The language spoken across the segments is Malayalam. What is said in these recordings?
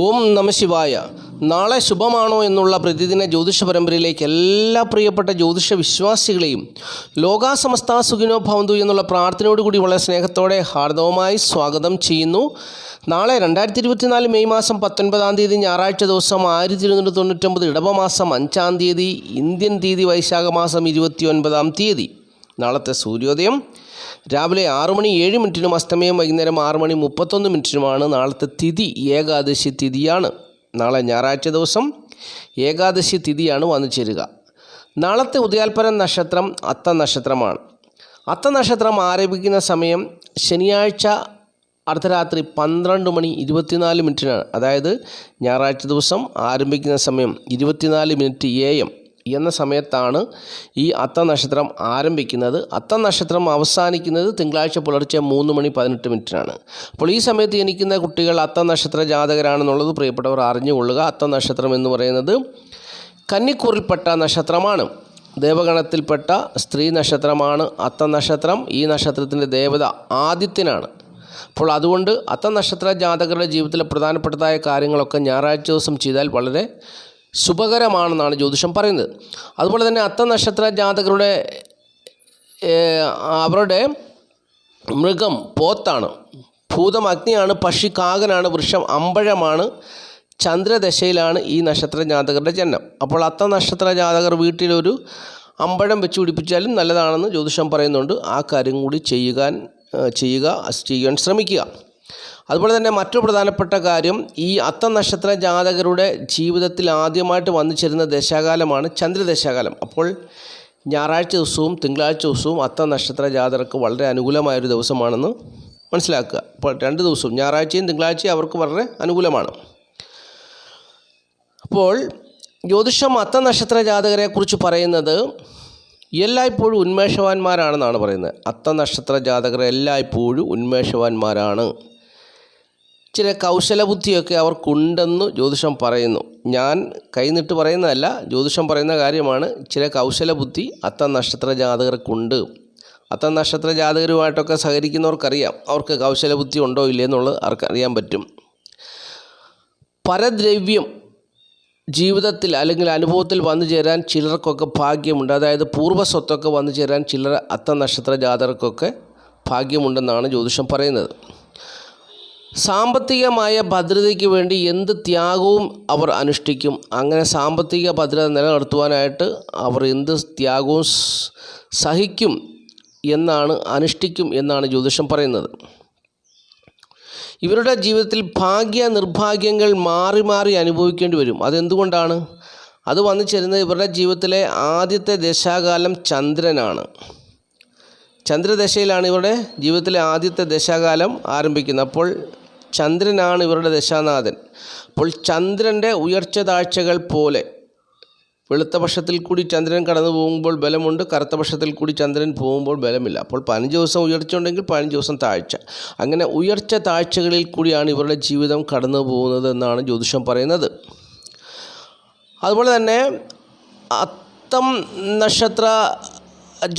ഓം നമ ശിവായ. നാളെ ശുഭമാണോ എന്നുള്ള പ്രതിദിന ജ്യോതിഷ പരമ്പരയിലേക്ക് എല്ലാ പ്രിയപ്പെട്ട ജ്യോതിഷ വിശ്വാസികളെയും ലോകാസമസ്ത സുഖിനോ ഭവന്തു എന്നുള്ള പ്രാർത്ഥനയോടുകൂടി വളരെ സ്നേഹത്തോടെ ഹാർദവമായി സ്വാഗതം ചെയ്യുന്നു. നാളെ 2024 മെയ് മാസം 19-ാം തീയതി ഞായറാഴ്ച ദിവസം 1299 ഇടവമാസം 5-ാം തീയതി, ഇന്ത്യൻ തീയതി വൈശാഖ മാസം 29-ാം തീയതി. നാളത്തെ സൂര്യോദയം രാവിലെ 6:07 അസ്തമയം വൈകുന്നേരം 6:31 നാളത്തെ തിഥി ഏകാദശി തിഥിയാണ്. നാളെ ഞായറാഴ്ച ദിവസം ഏകാദശി തിഥിയാണ് വന്നു ചേരുക. നാളത്തെ ഉദയാൽപര നക്ഷത്രം അത്ത നക്ഷത്രമാണ്. അത്ത നക്ഷത്രം ആരംഭിക്കുന്ന സമയം ശനിയാഴ്ച അർദ്ധരാത്രി 12:24 അതായത് ഞായറാഴ്ച ദിവസം ആരംഭിക്കുന്ന സമയം 24 AM എന്ന സമയത്താണ് ഈ അത്ത നക്ഷത്രം ആരംഭിക്കുന്നത്. അത്ത നക്ഷത്രം അവസാനിക്കുന്നത് തിങ്കളാഴ്ച പുലർച്ചെ 3:18 അപ്പോൾ ഈ സമയത്ത് ജനിക്കുന്ന കുട്ടികൾ അത്ത നക്ഷത്ര ജാതകരാണെന്നുള്ളത് പ്രിയപ്പെട്ടവർ അറിഞ്ഞുകൊള്ളുക. അത്ത നക്ഷത്രം എന്ന് പറയുന്നത് കന്നിക്കൂറിൽപ്പെട്ട നക്ഷത്രമാണ്. ദേവഗണത്തിൽപ്പെട്ട സ്ത്രീ നക്ഷത്രമാണ് അത്ത നക്ഷത്രം. ഈ നക്ഷത്രത്തിൻ്റെ ദേവത ആദിത്യനാണ്. അപ്പോൾ അതുകൊണ്ട് അത്ത നക്ഷത്ര ജാതകരുടെ ജീവിതത്തിലെ പ്രധാനപ്പെട്ടതായ കാര്യങ്ങളൊക്കെ ഞായറാഴ്ച ദിവസം ചെയ്താൽ വളരെ ശുഭകരമാണെന്നാണ് ജ്യോതിഷം പറയുന്നത്. അതുപോലെ തന്നെ അത്ത നക്ഷത്ര ജാതകരുടെ അവരുടെ മൃഗം പോത്താണ്, ഭൂതം അഗ്നിയാണ്, പക്ഷി കാകനാണ്, വൃക്ഷം അമ്പഴമാണ്, ചന്ദ്രദശയിലാണ് ഈ നക്ഷത്ര ജാതകരുടെ ജനനം. അപ്പോൾ അത്ത നക്ഷത്ര ജാതകർ വീട്ടിലൊരു അമ്പഴം വെച്ച് പിടിപ്പിച്ചാലും നല്ലതാണെന്ന് ജ്യോതിഷം പറയുന്നുണ്ട്. ആ കാര്യം കൂടി ചെയ്യാൻ ശ്രമിക്കുക. അതുപോലെ തന്നെ മറ്റൊരു പ്രധാനപ്പെട്ട കാര്യം, ഈ അത്ത നക്ഷത്ര ജാതകരുടെ ജീവിതത്തിൽ ആദ്യമായിട്ട് വന്നു ചേരുന്ന ദശാകാലമാണ് ചന്ദ്രദശാകാലം. അപ്പോൾ ഞായറാഴ്ച ദിവസവും തിങ്കളാഴ്ച ദിവസവും അത്ത നക്ഷത്ര ജാതകർക്ക് വളരെ അനുകൂലമായൊരു ദിവസമാണെന്ന് മനസ്സിലാക്കുക. അപ്പോൾ 2 ദിവസവും ഞായറാഴ്ചയും തിങ്കളാഴ്ചയും അവർക്ക് വളരെ അനുകൂലമാണ്. അപ്പോൾ ജ്യോതിഷം അത്ത നക്ഷത്ര ജാതകരെക്കുറിച്ച് പറയുന്നത് എല്ലായ്പ്പോഴും ഉന്മേഷവാന്മാരാണെന്നാണ് പറയുന്നത്. അത്ത നക്ഷത്ര ജാതകർ എല്ലായ്പ്പോഴും ഉന്മേഷവാന്മാരാണ്. ചില കൗശലബുദ്ധിയൊക്കെ അവർക്കുണ്ടെന്ന് ജ്യോതിഷം പറയുന്നു. ഞാൻ കൈനിട്ട് പറയുന്നതല്ല, ജ്യോതിഷം പറയുന്ന കാര്യമാണ്. ചില കൗശലബുദ്ധി അത്ത നക്ഷത്ര ജാതകർക്കുണ്ട്. അത്ത നക്ഷത്ര ജാതകരുമായിട്ടൊക്കെ സഹകരിക്കുന്നവർക്കറിയാം അവർക്ക് കൗശലബുദ്ധി ഉണ്ടോ ഇല്ലേ എന്നുള്ളത് അറിയാൻ പറ്റും. പരദ്രവ്യം ജീവിതത്തിൽ അല്ലെങ്കിൽ അനുഭവത്തിൽ വന്നു ചേരാൻ ചിലർക്കൊക്കെ ഭാഗ്യമുണ്ട്. അതായത് പൂർവ്വസ്വത്തൊക്കെ വന്നു ചേരാൻ ചിലർ അത്ത നക്ഷത്ര ജാതകർക്കൊക്കെ ഭാഗ്യമുണ്ടെന്നാണ് ജ്യോതിഷം പറയുന്നത്. സാമ്പത്തികമായ ഭദ്രതയ്ക്ക് വേണ്ടി എന്ത് ത്യാഗവും അവർ അനുഷ്ഠിക്കും. അങ്ങനെ സാമ്പത്തിക ഭദ്രത നിലനിർത്തുവാനായിട്ട് അവർ എന്ത് ത്യാഗവും സഹിക്കും എന്നാണ്, അനുഷ്ഠിക്കും എന്നാണ് ജ്യോതിഷം പറയുന്നത്. ഇവരുടെ ജീവിതത്തിൽ ഭാഗ്യ നിർഭാഗ്യങ്ങൾ മാറി മാറി അനുഭവിക്കേണ്ടി വരും. അതെന്തുകൊണ്ടാണ്? അത് വന്നു ചേരുന്നത് ഇവരുടെ ജീവിതത്തിലെ ആദ്യത്തെ ദശാകാലം ചന്ദ്രനാണ്. ചന്ദ്രദശയിലാണ് ഇവരുടെ ജീവിതത്തിലെ ആദ്യത്തെ ദശാകാലം ആരംഭിക്കുന്നത്. അപ്പോൾ ചന്ദ്രനാണ് ഇവരുടെ ദശാനാഥൻ. അപ്പോൾ ചന്ദ്രൻ്റെ ഉയർച്ച താഴ്ചകൾ പോലെ വെളുത്ത പക്ഷത്തിൽ കൂടി ചന്ദ്രൻ കടന്നു പോകുമ്പോൾ ബലമുണ്ട്, കറുത്ത പക്ഷത്തിൽ കൂടി ചന്ദ്രൻ പോകുമ്പോൾ ബലമില്ല. അപ്പോൾ 15 ദിവസം ഉയർച്ച ഉണ്ടെങ്കിൽ 15 ദിവസം താഴ്ച. അങ്ങനെ ഉയർച്ച താഴ്ചകളിൽ കൂടിയാണ് ഇവരുടെ ജീവിതം കടന്നു പോകുന്നത് എന്നാണ് ജ്യോതിഷം പറയുന്നത്. അതുപോലെ തന്നെ അത്തം നക്ഷത്ര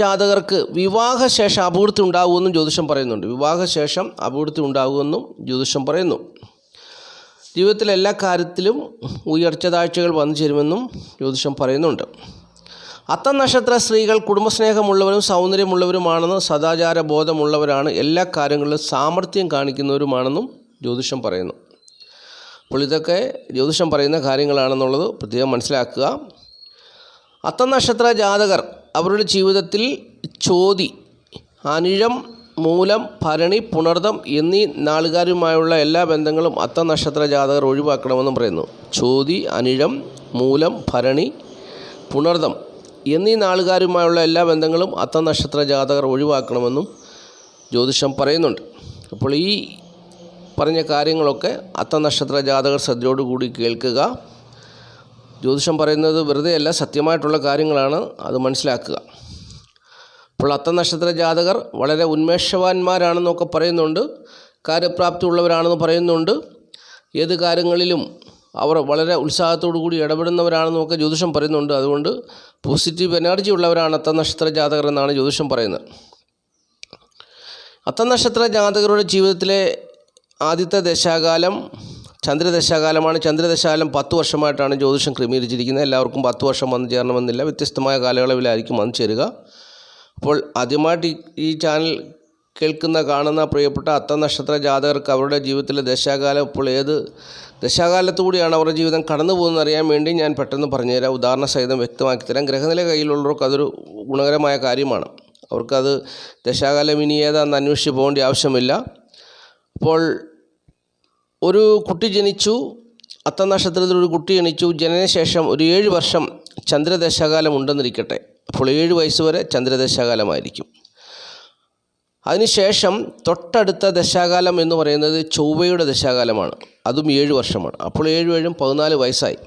ജാതകർക്ക് വിവാഹശേഷം അപൂർത്തി ഉണ്ടാകുമെന്നും ജ്യോതിഷം പറയുന്നുണ്ട്. വിവാഹശേഷം അപൂർത്തി ഉണ്ടാകുമെന്നും ജ്യോതിഷം പറയുന്നു. ജീവിതത്തിലെ എല്ലാ കാര്യത്തിലും ഉയർച്ച താഴ്ചകൾ വന്നു ചേരുമെന്നും ജ്യോതിഷം പറയുന്നുണ്ട്. അത്തം നക്ഷത്ര സ്ത്രീകൾ കുടുംബസ്നേഹമുള്ളവരും സൗന്ദര്യമുള്ളവരുമാണെന്ന്, സദാചാര ബോധമുള്ളവരാണ്, എല്ലാ കാര്യങ്ങളിലും സാമർഥ്യം കാണിക്കുന്നവരുമാണെന്നും ജ്യോതിഷം പറയുന്നു. അപ്പോൾ ഇതൊക്കെ ജ്യോതിഷം പറയുന്ന കാര്യങ്ങളാണെന്നുള്ളത് പ്രത്യേകം മനസ്സിലാക്കുക. അത്തം നക്ഷത്ര ജാതകർ അവരുടെ ജീവിതത്തിൽ ചോതി, അനിഴം, മൂലം, ഭരണി, പുണർദം എന്നീ നാളുകാരുമായുള്ള എല്ലാ ബന്ധങ്ങളും അത്ത നക്ഷത്ര ജാതകർ ഒഴിവാക്കണമെന്നും പറയുന്നു. ചോതി, അനിഴം, മൂലം, ഭരണി, പുണർദം എന്നീ നാളുകാരുമായുള്ള എല്ലാ ബന്ധങ്ങളും അത്ത നക്ഷത്ര ജാതകർ ഒഴിവാക്കണമെന്നും ജ്യോതിഷം പറയുന്നുണ്ട്. അപ്പോൾ ഈ പറഞ്ഞ കാര്യങ്ങളൊക്കെ അത്ത നക്ഷത്ര ജാതകർ ശ്രദ്ധയോടുകൂടി കേൾക്കുക. ജ്യോതിഷം പറയുന്നത് വെറുതെയല്ല, സത്യമായിട്ടുള്ള കാര്യങ്ങളാണ്, അത് മനസ്സിലാക്കുക. അപ്പോൾ അത്ത നക്ഷത്ര ജാതകർ വളരെ ഉന്മേഷവാന്മാരാണെന്നൊക്കെ പറയുന്നുണ്ട്, കാര്യപ്രാപ്തി ഉള്ളവരാണെന്ന് പറയുന്നുണ്ട്. ഏത് കാര്യങ്ങളിലും അവർ വളരെ ഉത്സാഹത്തോടു കൂടി ഇടപെടുന്നവരാണെന്നൊക്കെ ജ്യോതിഷം പറയുന്നുണ്ട്. അതുകൊണ്ട് പോസിറ്റീവ് എനർജി ഉള്ളവരാണ് അത്ത നക്ഷത്ര ജാതകർ എന്നാണ് ജ്യോതിഷം പറയുന്നത്. അത്ത നക്ഷത്ര ജാതകരുടെ ജീവിതത്തിലെ ആദ്യത്തെ ദശാകാലം ചന്ദ്രദശാകാലമാണ്. ചന്ദ്രദശാകാലം 10 വർഷമായിട്ടാണ് ജ്യോതിഷം ക്രമീകരിച്ചിരിക്കുന്നത്. എല്ലാവർക്കും 10 വർഷം വന്നു ചേരണമെന്നില്ല, വ്യത്യസ്തമായ കാലയളവിലായിരിക്കും വന്നു ചേരുക. അപ്പോൾ ആദ്യമായിട്ട് ഈ ചാനൽ കാണുന്ന പ്രിയപ്പെട്ട അത്തം നക്ഷത്ര ജാതകർക്ക് അവരുടെ ജീവിതത്തിലെ ദശാകാലം ഇപ്പോൾ ഏത് ദശാകാലത്തുകൂടിയാണ് അവരുടെ ജീവിതം കടന്നു പോകുന്നത് അറിയാൻ വേണ്ടി ഞാൻ പെട്ടെന്ന് പറഞ്ഞുതരാം, ഉദാഹരണ സഹിതം വ്യക്തമാക്കി തരാം. ഗ്രഹനില കയ്യിലുള്ളവർക്ക് അതൊരു ഗുണകരമായ കാര്യമാണ്. അവർക്കത് ദശാകാലം ഇനി ഏതാണെന്ന് അന്വേഷിച്ച് പോകേണ്ട ആവശ്യമില്ല. അപ്പോൾ ഒരു കുട്ടി ജനിച്ചു, അത്തം നക്ഷത്രത്തിൽ ഒരു കുട്ടി ജനിച്ചു. ജനനശേഷം ഒരു 7 വർഷം ചന്ദ്രദശാകാലം ഉണ്ടെന്നിരിക്കട്ടെ. അപ്പോൾ 7 വയസ്സ് വരെ ചന്ദ്രദശാകാലമായിരിക്കും. അതിനുശേഷം തൊട്ടടുത്ത ദശാകാലം എന്ന് പറയുന്നത് ചൊവ്വയുടെ ദശാകാലമാണ്. അതും 7 വർഷമാണ്. അപ്പോൾ 7 7 14 വയസ്സായി.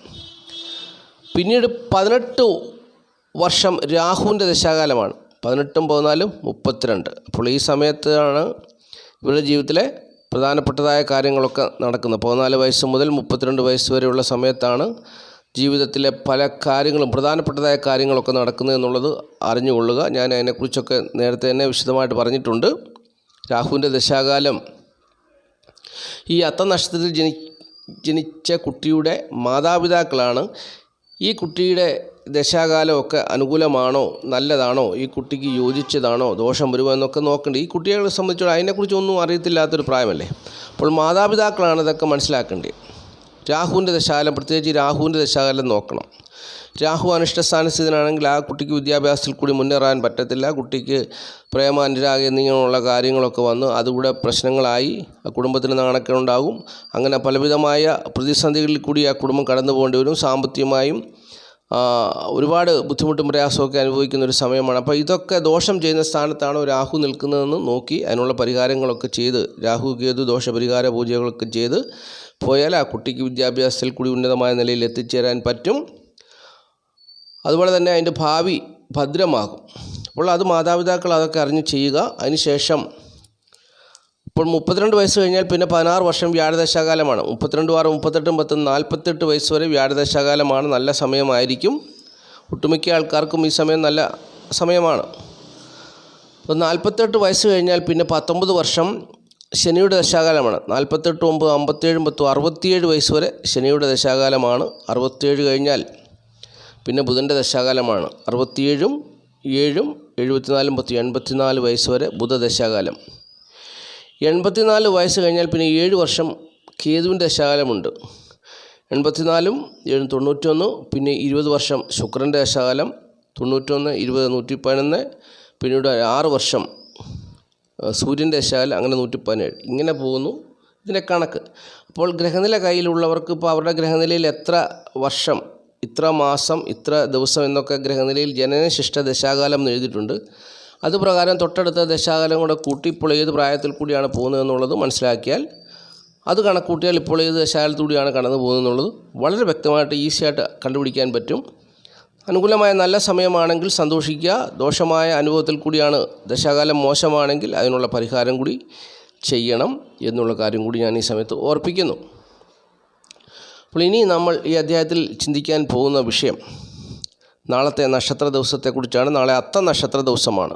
പിന്നീട് 18 വർഷം രാഹുവിൻ്റെ ദശാകാലമാണ്. 18 14 32. അപ്പോൾ ഈ സമയത്താണ് ഇവരുടെ ജീവിതത്തിലെ പ്രധാനപ്പെട്ടതായ കാര്യങ്ങളൊക്കെ നടക്കുന്നത്. 14 വയസ്സ് മുതൽ 32 വയസ്സ് വരെയുള്ള സമയത്താണ് ജീവിതത്തിലെ പല കാര്യങ്ങളും പ്രധാനപ്പെട്ടതായ കാര്യങ്ങളൊക്കെ നടക്കുന്നത് എന്നുള്ളത് അറിഞ്ഞുകൊള്ളുക. ഞാൻ അതിനെക്കുറിച്ചൊക്കെ നേരത്തെ തന്നെ വിശദമായിട്ട് പറഞ്ഞിട്ടുണ്ട്. രാഹുവിൻ്റെ ദശാകാലം ഈ അത്തം നക്ഷത്രത്തിൽ ജനിച്ച കുട്ടിയുടെ മാതാപിതാക്കളാണ്. ഈ കുട്ടിയുടെ ദശാകാലമൊക്കെ അനുകൂലമാണോ, നല്ലതാണോ, ഈ കുട്ടിക്ക് യോജിച്ചതാണോ, ദോഷം വരുമോ എന്നൊക്കെ നോക്കേണ്ടത്. ഈ കുട്ടികളെ സംബന്ധിച്ചോളം അതിനെക്കുറിച്ചൊന്നും അറിയത്തില്ലാത്തൊരു പ്രായമല്ലേ. അപ്പോൾ മാതാപിതാക്കളാണ് ഇതൊക്കെ മനസ്സിലാക്കേണ്ടത്. രാഹുവിൻ്റെ ദശാകാലം, പ്രത്യേകിച്ച് രാഹുവിൻ്റെ ദശാകാലം നോക്കണം. രാഹു അനിഷ്ടസ്ഥാനസ്ഥിതനാണെങ്കിൽ ആ കുട്ടിക്ക് വിദ്യാഭ്യാസത്തിൽ കൂടി മുന്നേറാൻ പറ്റത്തില്ല. കുട്ടിക്ക് പ്രേമ, അനുരാഗം എന്നിങ്ങനെയുള്ള കാര്യങ്ങളൊക്കെ വന്ന് അതുകൂടെ പ്രശ്നങ്ങളായി ആ കുടുംബത്തിന് നാണക്കേടുണ്ടാകും. അങ്ങനെ പലവിധമായ പ്രതിസന്ധികളിൽ കൂടി ആ കുടുംബം കടന്നു പോകേണ്ടി വരും. സാമ്പത്തികമായും ഒരുപാട് ബുദ്ധിമുട്ടും പ്രയാസമൊക്കെ അനുഭവിക്കുന്ന ഒരു സമയമാണ്. അപ്പോൾ ഇതൊക്കെ ദോഷം ചെയ്യുന്ന സ്ഥാനത്താണോ രാഹു നിൽക്കുന്നതെന്ന് നോക്കി അതിനുള്ള പരിഹാരങ്ങളൊക്കെ ചെയ്ത്, രാഹു കേതു ദോഷപരിഹാര പൂജകളൊക്കെ ചെയ്ത് പോയാൽ ആ കുട്ടിക്ക് വിദ്യാഭ്യാസത്തിൽ കൂടി ഉന്നതമായ നിലയിൽ എത്തിച്ചേരാൻ പറ്റും. അതുപോലെ തന്നെ അതിൻ്റെ ഭാവി ഭദ്രമാകും. അപ്പോൾ അത് മാതാപിതാക്കൾ അതൊക്കെ അറിഞ്ഞ് ചെയ്യുക. അതിനുശേഷം ഇപ്പോൾ 32 വയസ്സ് കഴിഞ്ഞാൽ പിന്നെ 16 വർഷം വ്യാഴദശാകാലമാണ്. 32 6 38 10 48 വയസ്സ് വരെ വ്യാഴദശാകാലമാണ്. നല്ല സമയമായിരിക്കും. ഒട്ടുമിക്ക ആൾക്കാർക്കും ഈ സമയം നല്ല സമയമാണ്. അപ്പോൾ 48 വയസ്സ് കഴിഞ്ഞാൽ പിന്നെ 19 വർഷം ശനിയുടെ ദശാകാലമാണ്. 48 9 57 10 67 വയസ്സ് വരെ ശനിയുടെ ദശാകാലമാണ്. 67 കഴിഞ്ഞാൽ പിന്നെ ബുധൻ്റെ ദശാകാലമാണ്. 67 7 74 10 84 വയസ്സ് വരെ ബുധദശാകാലം. 84 വയസ്സ് കഴിഞ്ഞാൽ പിന്നെ 7 വർഷം കേതുവിൻ്റെ ദശാകാലമുണ്ട്. 84 7 91, പിന്നെ 20 വർഷം ശുക്രൻ്റെ ദശാകാലം. 91 20 111, പിന്നീട് 6 വർഷം സൂര്യൻ്റെ ദശാകാലം. അങ്ങനെ 117. ഇങ്ങനെ പോകുന്നു ഇതിൻ്റെ കണക്ക്. അപ്പോൾ ഗ്രഹനില കയ്യിലുള്ളവർക്ക് ഇപ്പോൾ അവരുടെ ഗ്രഹനിലയിൽ എത്ര വർഷം, ഇത്ര മാസം, ഇത്ര ദിവസം എന്നൊക്കെ ഗ്രഹനിലയിൽ ജനനശിഷ്ട ദശാകാലം എന്ന് എഴുതിയിട്ടുണ്ട്. അതുപ്രകാരം തൊട്ടടുത്ത ദശാകാലം കൂടെ കൂട്ടി ഇപ്പോൾ ഏത് പ്രായത്തിൽ കൂടിയാണ് പോകുന്നതെന്നുള്ളത് മനസ്സിലാക്കിയാൽ, അത് കണക്കൂട്ടിയാൽ ഇപ്പോൾ ഏത് ദശാകാലത്തൂടിയാണ് കടന്നു പോകുന്നതെന്നുള്ളത് വളരെ വ്യക്തമായിട്ട് ഈസിയായിട്ട് കണ്ടുപിടിക്കാൻ പറ്റും. അനുകൂലമായ നല്ല സമയമാണെങ്കിൽ സന്തോഷിക്കുക. ദോഷമായ അനുഭവത്തിൽ കൂടിയാണ് ദശാകാലം മോശമാണെങ്കിൽ അതിനുള്ള പരിഹാരം കൂടി ചെയ്യണം എന്നുള്ള കാര്യം കൂടി ഞാൻ ഈ സമയത്ത് ഓർപ്പിക്കുന്നു. അപ്പോൾ ഇനി നമ്മൾ ഈ അധ്യായത്തിൽ ചിന്തിക്കാൻ പോകുന്ന വിഷയം നാളത്തെ നക്ഷത്ര ദിവസത്തെക്കുറിച്ചാണ്. നാളെ അത്തം നക്ഷത്ര ദിവസമാണ്.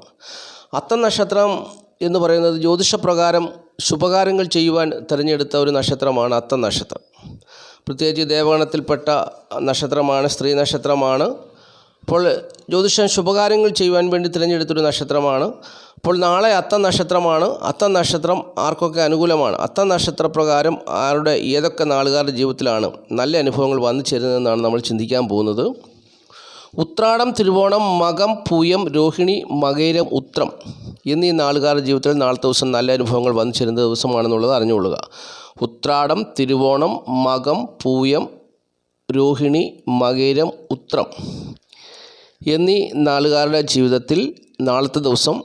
അത്തം നക്ഷത്രം എന്ന് പറയുന്നത് ജ്യോതിഷപ്രകാരം ശുഭകാര്യങ്ങൾ ചെയ്യുവാൻ തിരഞ്ഞെടുത്ത ഒരു നക്ഷത്രമാണ് അത്തം നക്ഷത്രം. പ്രത്യേകിച്ച് ദേവഗണത്തിൽപ്പെട്ട നക്ഷത്രമാണ്, സ്ത്രീ നക്ഷത്രമാണ്. അപ്പോൾ ജ്യോതിഷം ശുഭകാര്യങ്ങൾ ചെയ്യുവാൻ വേണ്ടി തിരഞ്ഞെടുത്തൊരു നക്ഷത്രമാണ്. അപ്പോൾ നാളെ അത്തം നക്ഷത്രമാണ്. അത്തം നക്ഷത്രം ആർക്കൊക്കെ അനുകൂലമാണ്? അത്തം നക്ഷത്രപ്രകാരം ആരുടെ ഏതൊക്കെ നാളുകാരുടെ ജീവിതത്തിലാണ് നല്ല അനുഭവങ്ങൾ വന്നു ചേരുന്നതെന്നാണ് നമ്മൾ ചിന്തിക്കാൻ പോകുന്നത്. ഉത്രാടം, തിരുവോണം, മകം, പൂയം, രോഹിണി, മകയിരം, ഉത്രം എന്നീ നാളുകാരുടെ ജീവിതത്തിൽ നാളത്തെ ദിവസം നല്ല അനുഭവങ്ങൾ വന്നു ചേരുന്ന ദിവസമാണെന്നുള്ളത് അറിഞ്ഞുകൊള്ളുക. ഉത്രാടം, തിരുവോണം, മകം, പൂയം, രോഹിണി, മകയിരം, ഉത്രം എന്നീ നാളുകാരുടെ ജീവിതത്തിൽ നാളത്തെ ദിവസം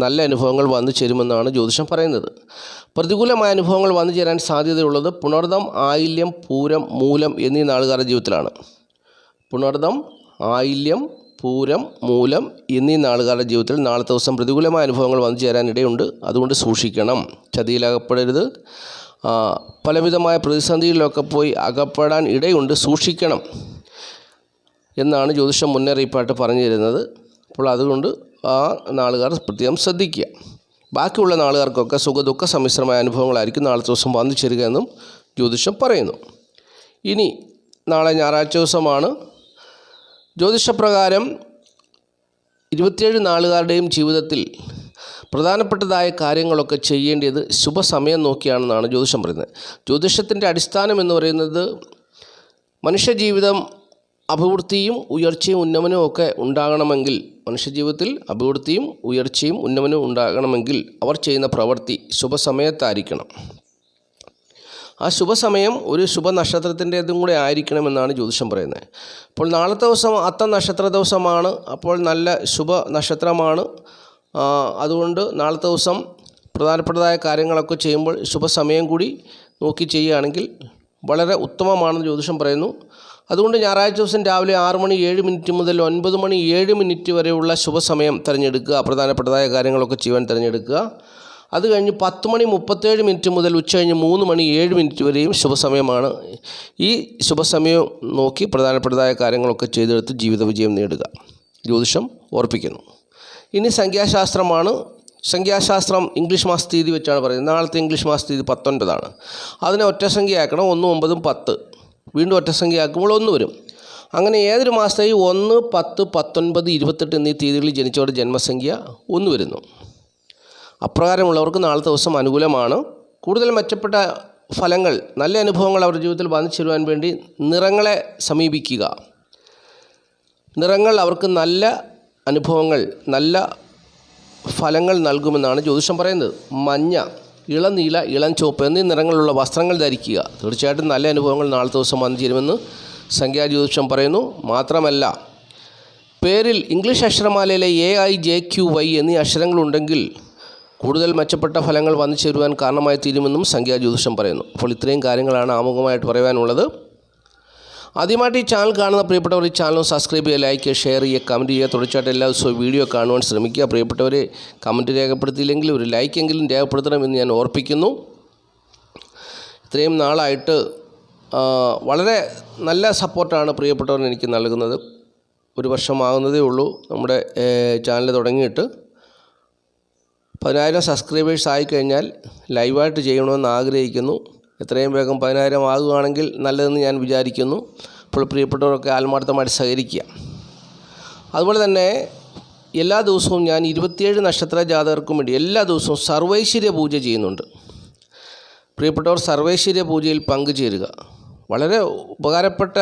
നല്ല അനുഭവങ്ങൾ വന്നു ചേരുമെന്നാണ് ജ്യോതിഷം പറയുന്നത്. പ്രതികൂലമായ അനുഭവങ്ങൾ വന്നു ചേരാൻ സാധ്യതയുള്ളത് പുണർദം, ആയില്യം, പൂരം, മൂലം എന്നീ നാളുകാരുടെ ജീവിതത്തിലാണ്. പുണർദം, ആയില്യം, പൂരം, മൂലം എന്നീ നാളുകാരുടെ ജീവിതത്തിൽ നാളത്തെ ദിവസം പ്രതികൂലമായ അനുഭവങ്ങൾ വന്നു ചേരാൻ ഇടയുണ്ട്. അതുകൊണ്ട് സൂക്ഷിക്കണം, ചതിയിലകപ്പെടരുത്. പലവിധമായ പ്രതിസന്ധികളിലൊക്കെ പോയി അകപ്പെടാൻ ഇടയുണ്ട്, സൂക്ഷിക്കണം എന്നാണ് ജ്യോതിഷം മുന്നറിയിപ്പായിട്ട് പറഞ്ഞു തരുന്നത്. അപ്പോൾ അതുകൊണ്ട് ആ നാളുകാർ പ്രത്യേകം ശ്രദ്ധിക്കുക. ബാക്കിയുള്ള നാളുകാർക്കൊക്കെ സുഖദുഃഖ സമ്മിശ്രമായ അനുഭവങ്ങളായിരിക്കും നാളത്തെ ദിവസം വന്നു ചേരുക എന്നും ജ്യോതിഷം പറയുന്നു. ഇനി നാളെ ഞായറാഴ്ച ദിവസമാണ്. ജ്യോതിഷപ്രകാരം 27 നാളുകാരുടെയും ജീവിതത്തിൽ പ്രധാനപ്പെട്ടതായ കാര്യങ്ങളൊക്കെ ചെയ്യേണ്ടത് ശുഭസമയം നോക്കിയാണെന്നാണ് ജ്യോതിഷം പറയുന്നത്. ജ്യോതിഷത്തിൻ്റെ അടിസ്ഥാനം എന്ന് പറയുന്നത് മനുഷ്യജീവിതം അഭിവൃദ്ധിയും ഉയർച്ചയും ഉന്നമനവും ഒക്കെ ഉണ്ടാകണമെങ്കിൽ, മനുഷ്യജീവിതത്തിൽ അഭിവൃദ്ധിയും ഉയർച്ചയും ഉന്നമനവും ഉണ്ടാകണമെങ്കിൽ അവർ ചെയ്യുന്ന പ്രവൃത്തി ശുഭസമയത്തായിരിക്കണം. ആ ശുഭസമയം ഒരു ശുഭനക്ഷത്രത്തിൻ്റേതും കൂടെ ആയിരിക്കണമെന്നാണ് ജ്യോതിഷം പറയുന്നത്. അപ്പോൾ നാളത്തെ ദിവസം അത്തം നക്ഷത്ര ദിവസമാണ്. അപ്പോൾ നല്ല ശുഭ നക്ഷത്രമാണ്. അതുകൊണ്ട് നാളത്തെ ദിവസം പ്രധാനപ്പെട്ടതായ കാര്യങ്ങളൊക്കെ ചെയ്യുമ്പോൾ ശുഭസമയം കൂടി നോക്കി ചെയ്യുകയാണെങ്കിൽ വളരെ ഉത്തമമാണെന്ന് ജ്യോതിഷം പറയുന്നു. അതുകൊണ്ട് ഞായറാഴ്ച ദിവസം രാവിലെ 6:07 മുതൽ 9:07 വരെയുള്ള ശുഭസമയം തിരഞ്ഞെടുക്കുക. പ്രധാനപ്പെട്ടതായ കാര്യങ്ങളൊക്കെ ചെയ്യാൻ തിരഞ്ഞെടുക്കുക. അത് കഴിഞ്ഞ് 10:37 മുതൽ ഉച്ചകഴിഞ്ഞ് 3:07 വരെയും ശുഭസമയമാണ്. ഈ ശുഭസമയം നോക്കി പ്രധാനപ്പെട്ടതായ കാര്യങ്ങളൊക്കെ ചെയ്തെടുത്ത് ജീവിത വിജയം നേടുക ജ്യോതിഷം ഓർപ്പിക്കുന്നു. ഇനി സംഖ്യാശാസ്ത്രമാണ്. സംഖ്യാശാസ്ത്രം ഇംഗ്ലീഷ് മാസത്തീയതി വെച്ചാണ് പറയുന്നത്. നാളത്തെ ഇംഗ്ലീഷ് മാസത്തീയതി 19 അതിനെ ഒറ്റസംഖ്യയാക്കണം. 1, 9, 10. വീണ്ടും ഒറ്റസംഖ്യയാക്കുമ്പോൾ 1 വരും. അങ്ങനെ ഏതൊരു മാസത്തെയും 1, 10, 19, 28 എന്നീ തീയതികളിൽ ജനിച്ചവരുടെ ജന്മസംഖ്യ 1 വരുന്നു. അപ്രകാരമുള്ളവർക്ക് നാളത്തെ ദിവസം അനുകൂലമാണ്. കൂടുതൽ മെച്ചപ്പെട്ട ഫലങ്ങൾ, നല്ല അനുഭവങ്ങൾ അവരുടെ ജീവിതത്തിൽ വന്നു ചേരുവാൻ വേണ്ടി നിറങ്ങളെ സമീപിക്കുക. നിറങ്ങൾ അവർക്ക് നല്ല അനുഭവങ്ങൾ, നല്ല ഫലങ്ങൾ നൽകുമെന്നാണ് ജ്യോതിഷം പറയുന്നത്. മഞ്ഞ, ഇളനീല, ഇളം ചുവപ്പ് എന്നീ നിറങ്ങളുള്ള വസ്ത്രങ്ങൾ ധരിക്കുക. തീർച്ചയായിട്ടും നല്ല അനുഭവങ്ങൾ നാളത്തെ ദിവസം വന്നു ചേരുമെന്ന് സംഖ്യാജ്യോതിഷം പറയുന്നു. മാത്രമല്ല, പേരിൽ ഇംഗ്ലീഷ് അക്ഷരമാലയിലെ AIJQY എന്നീ അക്ഷരങ്ങളുണ്ടെങ്കിൽ കൂടുതൽ മെച്ചപ്പെട്ട ഫലങ്ങൾ വന്നു ചേരുവാൻ കാരണമായി തീരുമെന്നും സംഖ്യാജ്യോതിഷം പറയുന്നു. അപ്പോൾ ഇത്രയും കാര്യങ്ങളാണ് ആമുഖമായിട്ട് പറയുവാനുള്ളത്. ആദ്യമായിട്ട് ഈ ചാനൽ കാണുന്ന പ്രിയപ്പെട്ടവർ ഈ ചാനൽ സബ്സ്ക്രൈബ് ചെയ്യുക, ലൈക്ക് ചെയ്യുക, ഷെയർ ചെയ്യുക, കമൻറ്റ് ചെയ്യുക. തുടർച്ചയായിട്ട് എല്ലാ ദിവസവും വീഡിയോ കാണുവാൻ ശ്രമിക്കുക. പ്രിയപ്പെട്ടവരെ, കമൻറ്റ് രേഖപ്പെടുത്തിയില്ലെങ്കിൽ ഒരു ലൈക്കെങ്കിലും രേഖപ്പെടുത്തണമെന്ന് ഞാൻ ഓർപ്പിക്കുന്നു. ഇത്രയും നാളായിട്ട് വളരെ നല്ല സപ്പോർട്ടാണ് പ്രിയപ്പെട്ടവർ എനിക്ക് നൽകുന്നത്. 1 വർഷമാകുന്നതേ ഉള്ളൂ നമ്മുടെ ചാനൽ തുടങ്ങിയിട്ട്. 10,000 സബ്സ്ക്രൈബേഴ്സ് ആയിക്കഴിഞ്ഞാൽ ലൈവായിട്ട് ചെയ്യണമെന്ന് ആഗ്രഹിക്കുന്നു. എത്രയും വേഗം 10,000 ആകുകയാണെങ്കിൽ നല്ലതെന്ന് ഞാൻ വിചാരിക്കുന്നു. അപ്പോൾ പ്രിയപ്പെട്ടവരൊക്കെ ആത്മാർത്ഥമായിട്ട് സഹകരിക്കുക. അതുപോലെ തന്നെ എല്ലാ ദിവസവും ഞാൻ 27 നക്ഷത്ര ജാതകർക്കും വേണ്ടി എല്ലാ ദിവസവും സർവൈശ്വര്യ പൂജ ചെയ്യുന്നുണ്ട്. പ്രിയപ്പെട്ടവർ സർവൈശ്വര്യ പൂജയിൽ പങ്കുചേരുക. വളരെ ഉപകാരപ്പെട്ട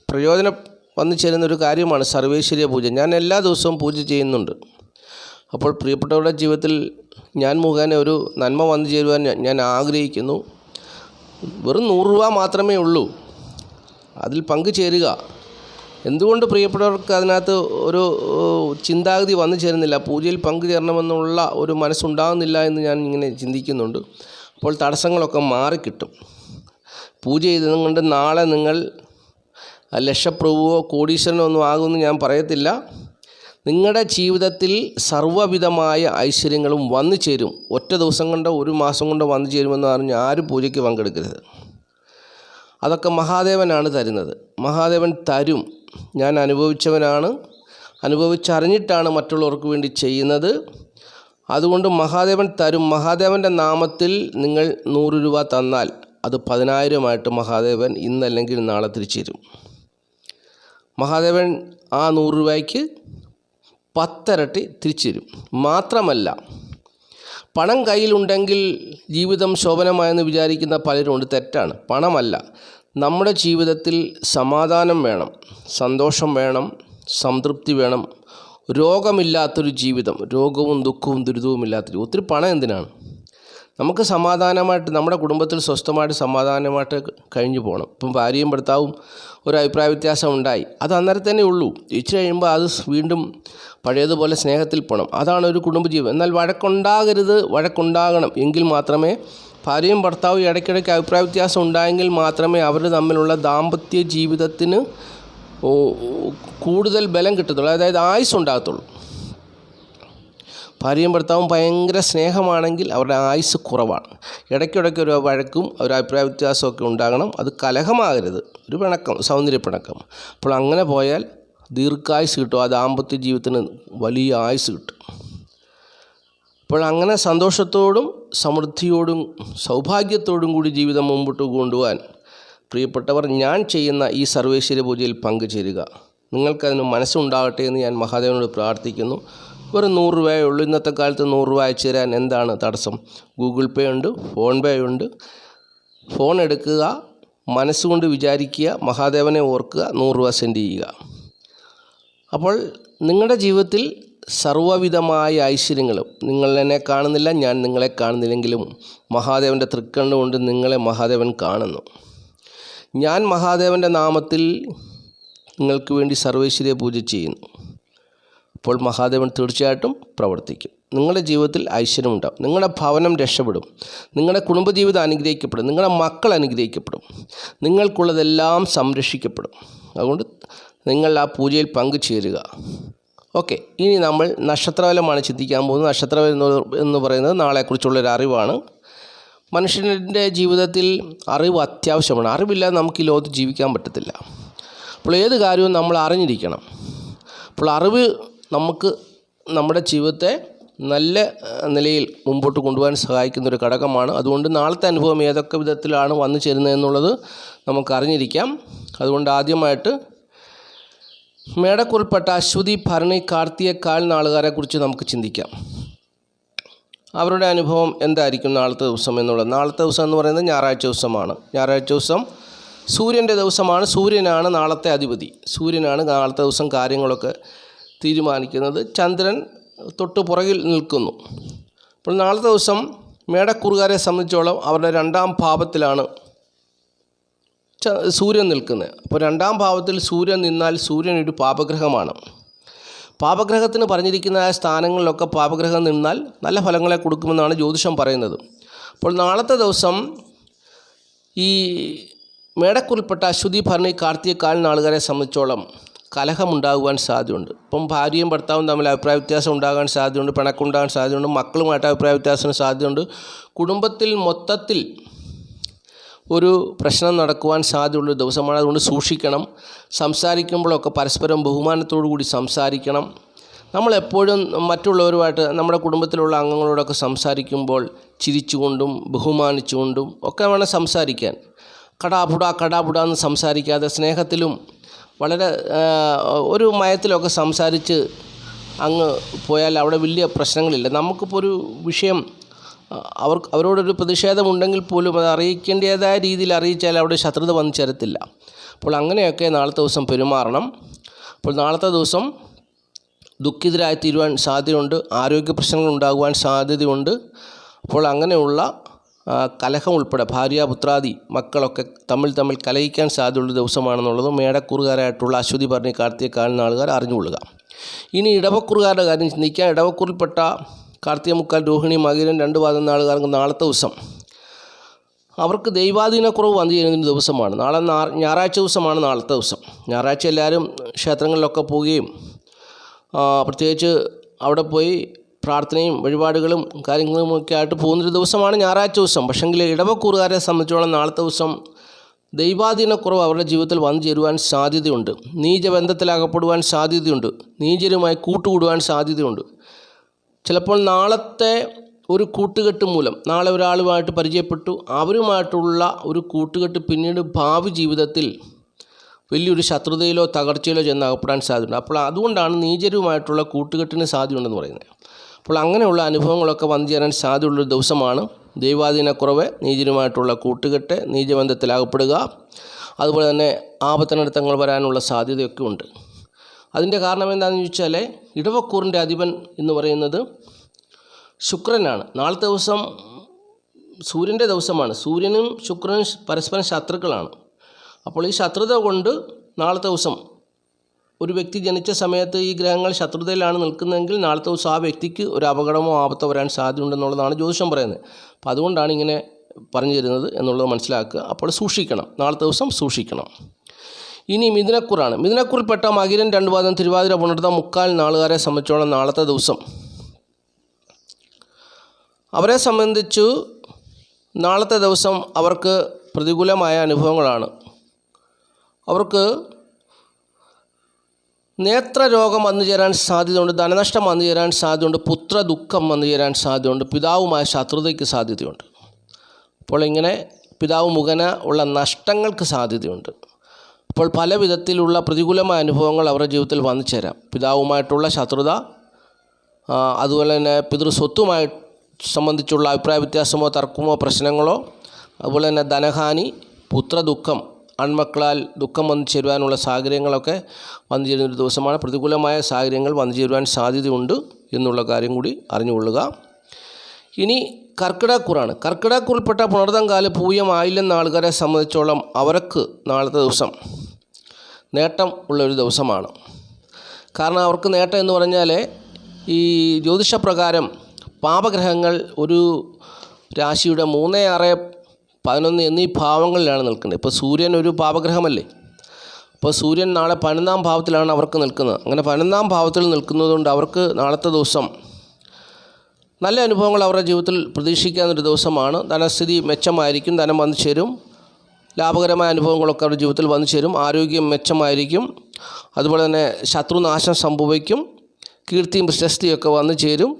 പ്രയോജനം വന്നു ചേരുന്നൊരു കാര്യമാണ് സർവൈശ്വര്യ പൂജ. ഞാൻ എല്ലാ ദിവസവും പൂജ ചെയ്യുന്നുണ്ട്. അപ്പോൾ പ്രിയപ്പെട്ടവരുടെ ജീവിതത്തിൽ ഞാൻ മുഖേന ഒരു നന്മ വന്നു ചേരുവാൻ ഞാൻ ആഗ്രഹിക്കുന്നു. വെറും 100 രൂപ മാത്രമേ ഉള്ളൂ. അതിൽ പങ്കുചേരുക. എന്തുകൊണ്ട് പ്രിയപ്പെട്ടവർക്ക് അതിനകത്ത് ഒരു ചിന്താഗതി വന്നു ചേരുന്നില്ല, പൂജയിൽ പങ്കുചേരണമെന്നുള്ള ഒരു മനസ്സുണ്ടാകുന്നില്ല എന്ന് ഞാൻ ഇങ്ങനെ ചിന്തിക്കുന്നുണ്ട്. അപ്പോൾ തടസ്സങ്ങളൊക്കെ മാറിക്കിട്ടും. പൂജ ചെയ്തുകൊണ്ട് നാളെ നിങ്ങൾ ലക്ഷപ്രഭുവോ കോടീശ്വരനോ ഒന്നും ആകുമെന്ന് ഞാൻ പറയത്തില്ല. നിങ്ങളുടെ ജീവിതത്തിൽ സർവ്വവിധമായ ഐശ്വര്യങ്ങളും വന്നു ചേരും. ഒറ്റ ദിവസം കൊണ്ടോ 1 മാസം കൊണ്ടോ വന്നു ചേരുമെന്ന് പറഞ്ഞ് ആരും പൂജയ്ക്ക് പങ്കെടുക്കരുത്. അതൊക്കെ മഹാദേവനാണ് തരുന്നത്. മഹാദേവൻ തരും. ഞാൻ അനുഭവിച്ചവനാണ്. അനുഭവിച്ചറിഞ്ഞിട്ടാണ് മറ്റുള്ളവർക്ക് വേണ്ടി ചെയ്യുന്നത്. അതുകൊണ്ട് മഹാദേവൻ തരും. മഹാദേവൻ്റെ നാമത്തിൽ നിങ്ങൾ 100 രൂപ തന്നാൽ അത് 10,000 മഹാദേവൻ ഇന്നല്ലെങ്കിൽ നാളെ തിരിച്ചു തരും. മഹാദേവൻ ആ 100 രൂപയ്ക്ക് 10 ഇരട്ടി തിരിച്ചു തരും. മാത്രമല്ല, പണം കയ്യിലുണ്ടെങ്കിൽ ജീവിതം ശോഭനമായെന്ന് വിചാരിക്കുന്ന പലരുമുണ്ട്. തെറ്റാണ്. പണമല്ല, നമ്മുടെ ജീവിതത്തിൽ സമാധാനം വേണം, സന്തോഷം വേണം, സംതൃപ്തി വേണം, രോഗമില്ലാത്തൊരു ജീവിതം, രോഗവും ദുഃഖവും ദുരിതവും ഇല്ലാത്തൊരു. ഒത്തിരി പണം എന്തിനാണ്? നമുക്ക് സമാധാനമായിട്ട് നമ്മുടെ കുടുംബത്തിൽ സ്വസ്ഥമായിട്ട് സമാധാനമായിട്ട് കഴിഞ്ഞു പോകണം. ഇപ്പം ഭാര്യയും ഭർത്താവും ഒരു അഭിപ്രായ വ്യത്യാസം ഉണ്ടായി, അത് അന്നേരം തന്നെ ഉള്ളൂ. ജയിച്ചു കഴിയുമ്പോൾ അത് വീണ്ടും പഴയതുപോലെ സ്നേഹത്തിൽ പോകണം. അതാണ് ഒരു കുടുംബജീവിതം. എന്നാൽ വഴക്കുണ്ടാകരുത്, വഴക്കുണ്ടാകണം. എങ്കിൽ മാത്രമേ ഭാര്യയും ഭർത്താവും ഇടയ്ക്കിടയ്ക്ക് അഭിപ്രായ വ്യത്യാസം ഉണ്ടായെങ്കിൽ മാത്രമേ അവർ തമ്മിലുള്ള ദാമ്പത്യ ജീവിതത്തിന് കൂടുതൽ ബലം കിട്ടത്തുള്ളൂ, അതായത് ആയുസ് ഉണ്ടാകത്തുള്ളൂ. ഭാര്യയും ഭർത്താവും ഭയങ്കര സ്നേഹമാണെങ്കിൽ അവരുടെ ആയുസ് കുറവാണ്. ഇടയ്ക്കിടയ്ക്ക് ഒരു വഴക്കും ഒരു അഭിപ്രായ വ്യത്യാസമൊക്കെ ഉണ്ടാകണം. അത് കലഹമാകരുത്, ഒരു പിണക്കം, സൗന്ദര്യപ്പിണക്കം. അപ്പോൾ അങ്ങനെ പോയാൽ ദീർഘായുസ് കിട്ടും. ആ ദാമ്പത്യ ജീവിതത്തിന് വലിയ ആയുസ് കിട്ടും. അപ്പോൾ അങ്ങനെ സന്തോഷത്തോടും സമൃദ്ധിയോടും സൗഭാഗ്യത്തോടും കൂടി ജീവിതം മുമ്പോട്ട് കൊണ്ടുപോകാൻ പ്രിയപ്പെട്ടവർ, ഞാൻ ചെയ്യുന്ന ഈ സർവേശ്വര പൂജയിൽ പങ്കുചേരുക. നിങ്ങൾക്കതിന് മനസ്സുണ്ടാകട്ടെ എന്ന് ഞാൻ മഹാദേവനോട് പ്രാർത്ഥിക്കുന്നു. വെറും 100 രൂപയേ ഉള്ളൂ. ഇന്നത്തെ കാലത്ത് 100 രൂപ അയച്ചു തരാൻ എന്താണ് തടസ്സം? ഗൂഗിൾ പേ ഉണ്ട്, ഫോൺ പേ ഉണ്ട്. ഫോൺ എടുക്കുക, മനസ്സുകൊണ്ട് വിചാരിക്കുക, മഹാദേവനെ ഓർക്കുക, 100 രൂപ സെൻഡ് ചെയ്യുക. അപ്പോൾ നിങ്ങളുടെ ജീവിതത്തിൽ സർവ്വവിധമായ ഐശ്വര്യങ്ങളും, നിങ്ങൾ എന്നെ കാണുന്നില്ല, ഞാൻ നിങ്ങളെ കാണുന്നില്ലെങ്കിലും മഹാദേവൻ്റെ തൃക്കണ്ണുകൊണ്ട് നിങ്ങളെ മഹാദേവൻ കാണുന്നു. ഞാൻ മഹാദേവൻ്റെ നാമത്തിൽ നിങ്ങൾക്ക് വേണ്ടി സർവേശ്വര പൂജ ചെയ്യുന്നു. അപ്പോൾ മഹാദേവൻ തീർച്ചയായിട്ടും പ്രവർത്തിക്കും. നിങ്ങളുടെ ജീവിതത്തിൽ ഐശ്വര്യമുണ്ടാകും, നിങ്ങളുടെ ഭവനം രക്ഷപ്പെടും, നിങ്ങളുടെ കുടുംബജീവിതം അനുഗ്രഹിക്കപ്പെടും, നിങ്ങളുടെ മക്കൾ അനുഗ്രഹിക്കപ്പെടും, നിങ്ങൾക്കുള്ളതെല്ലാം സംരക്ഷിക്കപ്പെടും. അതുകൊണ്ട് നിങ്ങൾ ആ പൂജയിൽ പങ്കുചേരുക. ഓക്കെ, ഇനി നമ്മൾ നക്ഷത്രഫലമാണ് ചിന്തിക്കാൻ പോകുന്നത്. നക്ഷത്രഫലം എന്ന് പറയുന്നത് നാളെക്കുറിച്ചുള്ളൊരു അറിവാണ്. മനുഷ്യൻ്റെ ജീവിതത്തിൽ അറിവ് അത്യാവശ്യമാണ്. അറിവില്ലാതെ നമുക്ക് ഈ ലോകത്ത് ജീവിക്കാൻ പറ്റത്തില്ല. അപ്പോൾ ഏത് കാര്യവും നമ്മൾ അറിഞ്ഞിരിക്കണം. അപ്പോൾ അറിവ് നമുക്ക് നമ്മുടെ ജീവിതത്തെ നല്ല നിലയിൽ മുമ്പോട്ട് കൊണ്ടുപോകാൻ സഹായിക്കുന്നൊരു ഘടകമാണ്. അതുകൊണ്ട് നാളത്തെ അനുഭവം ഏതൊക്കെ വിധത്തിലാണ് വന്നു ചേരുന്നതെന്നുള്ളത് നമുക്ക് അറിഞ്ഞിരിക്കാം. അതുകൊണ്ട് ആദ്യമായിട്ട് മേടക്കൂറിൽപ്പെട്ട അശ്വതി, ഭരണി, കാർത്തിക, കാൽ നാളുകാരെക്കുറിച്ച് നമുക്ക് ചിന്തിക്കാം. അവരുടെ അനുഭവം എന്തായിരിക്കും നാളത്തെ ദിവസം എന്നുള്ളത്? നാളത്തെ ദിവസം എന്ന് പറയുന്നത് ഞായറാഴ്ച ദിവസമാണ്. ഞായറാഴ്ച ദിവസം സൂര്യൻ്റെ ദിവസമാണ്. സൂര്യനാണ് നാളത്തെ അധിപതി. സൂര്യനാണ് നാളത്തെ ദിവസം കാര്യങ്ങളൊക്കെ തീരുമാനിക്കുന്നത്. ചന്ദ്രൻ തൊട്ട് പുറകിൽ നിൽക്കുന്നു. അപ്പോൾ നാളത്തെ ദിവസം മേടക്കൂറുകാരെ സംബന്ധിച്ചോളം അവരുടെ 2ാം ഭാവത്തിലാണ് സൂര്യൻ നിൽക്കുന്നത്. അപ്പോൾ 2ാം ഭാവത്തിൽ സൂര്യൻ നിന്നാൽ സൂര്യൻ ഒരു പാപഗ്രഹമാണ്. പാപഗ്രഹത്തിന് പറഞ്ഞിരിക്കുന്ന സ്ഥാനങ്ങളിലൊക്കെ പാപഗ്രഹം നിന്നാൽ നല്ല ഫലങ്ങളെ കൊടുക്കുമെന്നാണ് ജ്യോതിഷം പറയുന്നത്. അപ്പോൾ നാളത്തെ ദിവസം ഈ മേടക്കൂറിൽപ്പെട്ട അശ്വതി, ഭരണി, കാർത്തിക, കാൽ നാളുകാരെ സംബന്ധിച്ചോളം കലഹമുണ്ടാകുവാൻ സാധ്യതയുണ്ട്. ഇപ്പം ഭാര്യയും ഭർത്താവും തമ്മിൽ അഭിപ്രായ വ്യത്യാസം ഉണ്ടാകാൻ സാധ്യതയുണ്ട്, പിണക്കുണ്ടാകാൻ സാധ്യതയുണ്ട്, മക്കളുമായിട്ട് അഭിപ്രായ വ്യത്യാസത്തിന് സാധ്യതയുണ്ട്. കുടുംബത്തിൽ മൊത്തത്തിൽ ഒരു പ്രശ്നം നടക്കുവാൻ സാധ്യതയുള്ള ദിവസമാണ്. അതുകൊണ്ട് സൂക്ഷിക്കണം. സംസാരിക്കുമ്പോഴൊക്കെ പരസ്പരം ബഹുമാനത്തോടു കൂടി സംസാരിക്കണം. നമ്മളെപ്പോഴും മറ്റുള്ളവരുമായിട്ട് നമ്മുടെ കുടുംബത്തിലുള്ള അംഗങ്ങളോടൊക്കെ സംസാരിക്കുമ്പോൾ ചിരിച്ചുകൊണ്ടും ബഹുമാനിച്ചുകൊണ്ടും ഒക്കെ വേണം സംസാരിക്കാൻ. കടാപുട എന്ന് സംസാരിക്കാതെ സ്നേഹത്തിലും വളരെ ഒരു മയത്തിലൊക്കെ സംസാരിച്ച് അങ്ങ് പോയാൽ അവിടെ വലിയ പ്രശ്നങ്ങളില്ല. നമുക്കിപ്പോൾ ഒരു വിഷയം അവരോടൊരു പ്രതിഷേധമുണ്ടെങ്കിൽ പോലും അത് അറിയിക്കേണ്ടതായ രീതിയിൽ അറിയിച്ചാൽ അവിടെ ശത്രുത വന്നു ചേരത്തില്ല. അപ്പോൾ അങ്ങനെയൊക്കെ നാളത്തെ ദിവസം പെരുമാറണം. അപ്പോൾ നാളത്തെ ദിവസം ദുഃഖിതരായി തീരുവാൻ സാധ്യതയുണ്ട്, ആരോഗ്യ പ്രശ്നങ്ങൾ ഉണ്ടാകുവാൻ സാധ്യതയുണ്ട്. അപ്പോൾ അങ്ങനെയുള്ള കലഹം ഉൾപ്പെടെ ഭാര്യാപുത്രാദി മക്കളൊക്കെ തമ്മിൽ കലഹിക്കാൻ സാധ്യതയുള്ള ദിവസമാണെന്നുള്ളത് മേടക്കൂറുകാരായിട്ടുള്ള അശ്വതി, ഭരണി, കാർത്തിക, കാൽ നാളുകാർ അറിഞ്ഞുകൊള്ളുക. ഇനി ഇടവക്കൂറുകാരുടെ കാര്യം ചിന്തിക്കുക. ഇടവക്കൂറിൽപ്പെട്ട കാർത്തിക, മുക്കാൽ, രോഹിണി, മകീരം, 2 പാദം നാളുകാർക്ക് നാളത്തെ ദിവസം അവർക്ക് ദൈവാധീനക്കുറവ് വന്നു ചേരുന്ന ദിവസമാണ്. ഞായറാഴ്ച ദിവസമാണ് നാളത്തെ ദിവസം. ഞായറാഴ്ച എല്ലാവരും ക്ഷേത്രങ്ങളിലൊക്കെ പോവുകയും പ്രത്യേകിച്ച് അവിടെ പോയി പ്രാർത്ഥനയും വഴിപാടുകളും കാര്യങ്ങളുമൊക്കെ ആയിട്ട് പോകുന്നൊരു ദിവസമാണ് ഞായറാഴ്ച ദിവസം. പക്ഷേങ്കിൽ ഇടവക്കൂറുകാരെ സംബന്ധിച്ചോളം നാളത്തെ ദിവസം ദൈവാധീനക്കുറവ് അവരുടെ ജീവിതത്തിൽ വന്നു ചേരുവാൻ സാധ്യതയുണ്ട്. നീചബന്ധത്തിലകപ്പെടുവാൻ സാധ്യതയുണ്ട്. നീചരുമായി കൂട്ടുകൂടുവാൻ സാധ്യതയുണ്ട്. ചിലപ്പോൾ നാളത്തെ ഒരു കൂട്ടുകെട്ട് മൂലം, നാളെ ഒരാളുമായിട്ട് പരിചയപ്പെട്ടു, അവരുമായിട്ടുള്ള ഒരു കൂട്ടുകെട്ട് പിന്നീട് ഭാവി ജീവിതത്തിൽ വലിയൊരു ശത്രുതയിലോ തകർച്ചയിലോ ചെന്ന് അകപ്പെടാൻ സാധ്യതയുണ്ട്. അപ്പോൾ അതുകൊണ്ടാണ് നീചരുമായിട്ടുള്ള കൂട്ടുകെട്ടിന് സാധ്യതയുണ്ടെന്ന് പറയുന്നത്. അപ്പോൾ അങ്ങനെയുള്ള അനുഭവങ്ങളൊക്കെ വന്നു ചേരാൻ സാധ്യതയുള്ളൊരു ദിവസമാണ്. ദൈവാധീനക്കുറവ്, നീചരുമായിട്ടുള്ള കൂട്ടുകെട്ട്, നീചബന്ധത്തിലകപ്പെടുക, അതുപോലെ തന്നെ ആപത്തനർത്ഥങ്ങൾ വരാനുള്ള സാധ്യതയൊക്കെ ഉണ്ട്. അതിൻ്റെ കാരണം എന്താണെന്ന് ചോദിച്ചാൽ ഇടവക്കൂറിൻ്റെ അധിപൻ എന്ന് പറയുന്നത് ശുക്രനാണ്. നാളത്തെ ദിവസം സൂര്യൻ്റെ ദിവസമാണ്. സൂര്യനും ശുക്രനും പരസ്പരം ശത്രുക്കളാണ്. അപ്പോൾ ഈ ശത്രുത കൊണ്ട് നാളത്തെ ദിവസം ഒരു വ്യക്തി ജനിച്ച സമയത്ത് ഈ ഗ്രഹങ്ങൾ ശത്രുതയിലാണ് നിൽക്കുന്നതെങ്കിൽ നാളത്തെ ദിവസം ആ വ്യക്തിക്ക് ഒരു അപകടമോ ആപത്തോ വരാൻ സാധ്യതയുണ്ടെന്നുള്ളതാണ് ജ്യോതിഷം പറയുന്നത്. അപ്പോൾ അതുകൊണ്ടാണ് ഇങ്ങനെ പറഞ്ഞു തരുന്നത് എന്നുള്ളത് മനസ്സിലാക്കുക. അപ്പോൾ സൂക്ഷിക്കണം, നാളത്തെ ദിവസം സൂക്ഷിക്കണം. ഇനി മിഥുനക്കൂറാണ്. മിഥുനക്കൂറിൽപ്പെട്ട മകീരം, 2 പാദം, തിരുവാതിര, പുണർതം, മുക്കാൽ നാളുകാരെ സംബന്ധിച്ചോളം നാളത്തെ ദിവസം അവരെ സംബന്ധിച്ചു നാളത്തെ ദിവസം അവർക്ക് പ്രതികൂലമായ അനുഭവങ്ങളാണ്. അവർക്ക് നേത്രരോഗം വന്നു ചേരാൻ സാധ്യതയുണ്ട്, ധനനഷ്ടം വന്നു ചേരാൻ സാധ്യതയുണ്ട്, പുത്രദുഃഖം വന്നു ചേരാൻ സാധ്യതയുണ്ട്, പിതാവുമായ ശത്രുതയ്ക്ക് സാധ്യതയുണ്ട്. അപ്പോൾ ഇങ്ങനെ പിതാവ് മുഖേന ഉള്ള നഷ്ടങ്ങൾക്ക് സാധ്യതയുണ്ട്. അപ്പോൾ പല വിധത്തിലുള്ള പ്രതികൂലമായ അനുഭവങ്ങൾ അവരുടെ ജീവിതത്തിൽ വന്നു ചേരാം. പിതാവുമായിട്ടുള്ള ശത്രുത, അതുപോലെ തന്നെ പിതൃസ്വത്തുമായി സംബന്ധിച്ചുള്ള അഭിപ്രായ വ്യത്യാസമോ തർക്കമോ പ്രശ്നങ്ങളോ, അതുപോലെ തന്നെ ധനഹാനി, പുത്രദുഃഖം, ആൺമക്കളാൽ ദുഃഖം വന്നു ചേരുവാനുള്ള സാഹചര്യങ്ങളൊക്കെ വന്നു ചേരുന്നൊരു ദിവസമാണ്. പ്രതികൂലമായ സാഹചര്യങ്ങൾ വന്നു ചേരുവാൻ സാധ്യതയുണ്ട് എന്നുള്ള കാര്യം കൂടി അറിഞ്ഞുകൊള്ളുക. ഇനി കർക്കിടകക്കൂറാണ്. കർക്കിടകക്കൂറിൽപ്പെട്ട പുണർതംകാല് പൂയം ആയില്ലെന്ന ആൾക്കാരെ സംബന്ധിച്ചോളം അവർക്ക് നാളത്തെ ദിവസം നേട്ടം ഉള്ളൊരു ദിവസമാണ്. കാരണം അവർക്ക് നേട്ടം എന്ന് പറഞ്ഞാൽ ഈ ജ്യോതിഷപ്രകാരം പാപഗ്രഹങ്ങൾ ഒരു രാശിയുടെ 3, 6, 11 എന്നീ ഭാവങ്ങളിലാണ് നിൽക്കുന്നത്. ഇപ്പോൾ സൂര്യൻ ഒരു പാപഗ്രഹമല്ലേ. അപ്പോൾ സൂര്യൻ നാളെ 11-ാം ഭാവത്തിലാണ് അവർക്ക് നിൽക്കുന്നത്. അങ്ങനെ 11-ാം ഭാവത്തിൽ നിൽക്കുന്നതുകൊണ്ട് അവർക്ക് നാളത്തെ ദിവസം നല്ല അനുഭവങ്ങൾ അവരുടെ ജീവിതത്തിൽ പ്രതീക്ഷിക്കാവുന്നൊരു ദിവസമാണ്. ധനസ്ഥിതി മെച്ചമായിരിക്കും, ധനം വന്നു ചേരും, ലാഭകരമായ അനുഭവങ്ങളൊക്കെ അവരുടെ ജീവിതത്തിൽ വന്നു ചേരും, ആരോഗ്യം മെച്ചമായിരിക്കും, അതുപോലെ തന്നെ ശത്രുനാശം സംഭവിക്കും, കീർത്തിയും പ്രശസ്തിയൊക്കെ വന്നു ചേരും.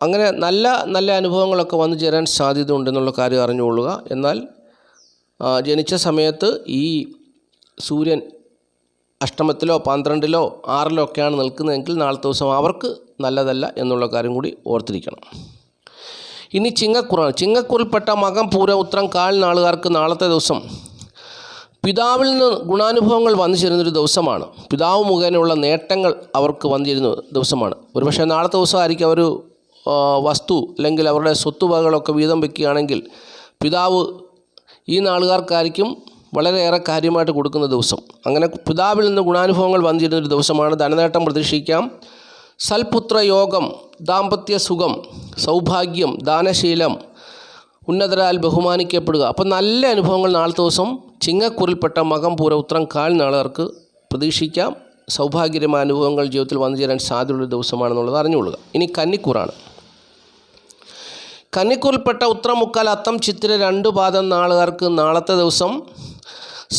അങ്ങനെ നല്ല നല്ല അനുഭവങ്ങളൊക്കെ വന്നു ചേരാൻ സാധ്യത ഉണ്ടെന്നുള്ള കാര്യം അറിഞ്ഞുകൊള്ളുക. എന്നാൽ ജനിച്ച സമയത്ത് ഈ സൂര്യൻ അഷ്ടമത്തിലോ 12-ലോ 6-ലോ ഒക്കെയാണ് നിൽക്കുന്നതെങ്കിൽ നാളത്തെ ദിവസം അവർക്ക് നല്ലതല്ല എന്നുള്ള കാര്യം കൂടി ഓർത്തിരിക്കണം. ഇനി ചിങ്ങക്കൂറാണ്. ചിങ്ങക്കൂറിൽപ്പെട്ട മകം, പൂരം, ഉത്രം, കാൽ നാളുകാർക്ക് നാളത്തെ ദിവസം പിതാവിൽ നിന്ന് ഗുണാനുഭവങ്ങൾ വന്നു ചേരുന്നൊരു ദിവസമാണ്. പിതാവ് മുഖേനയുള്ള നേട്ടങ്ങൾ അവർക്ക് വന്നു ചേരുന്ന ദിവസമാണ്. ഒരുപക്ഷെ നാളത്തെ ദിവസമായിരിക്കും അവർ വസ്തു അല്ലെങ്കിൽ അവരുടെ സ്വത്തുവകകളൊക്കെ വീതം വയ്ക്കുകയാണെങ്കിൽ പിതാവ് ഈ നാളുകാർക്കായിരിക്കും വളരെയേറെ കാര്യമായിട്ട് കൊടുക്കുന്ന ദിവസം. അങ്ങനെ പിതാവിൽ നിന്ന് ഗുണാനുഭവങ്ങൾ വന്നു ചേരുന്നൊരു ദിവസമാണ്. ധനനേട്ടം പ്രതീക്ഷിക്കാം, സൽപുത്ര യോഗം, ദാമ്പത്യ സുഖം, സൗഭാഗ്യം, ദാനശീലം, ഉന്നതരാൽ ബഹുമാനിക്കപ്പെടുക. അപ്പം നല്ല അനുഭവങ്ങൾ നാളത്തെ ദിവസം ചിങ്ങക്കൂറിൽപ്പെട്ട മകം, പൂര, ഉത്രം, കാൽ നാളുകാർക്ക് പ്രതീക്ഷിക്കാം. സൗഭാഗ്യകരമായ അനുഭവങ്ങൾ ജീവിതത്തിൽ വന്നു ചേരാൻ സാധ്യതയുള്ളൊരു ദിവസമാണെന്നുള്ളത് അറിഞ്ഞുകൊള്ളുക. ഇനി കന്നിക്കൂറാണ്. കന്നിക്കൂറിൽപ്പെട്ട ഉത്രം, മുക്കാൽ, അത്തം, ചിത്തിര 2 പാദം നാളുകാർക്ക് നാളത്തെ ദിവസം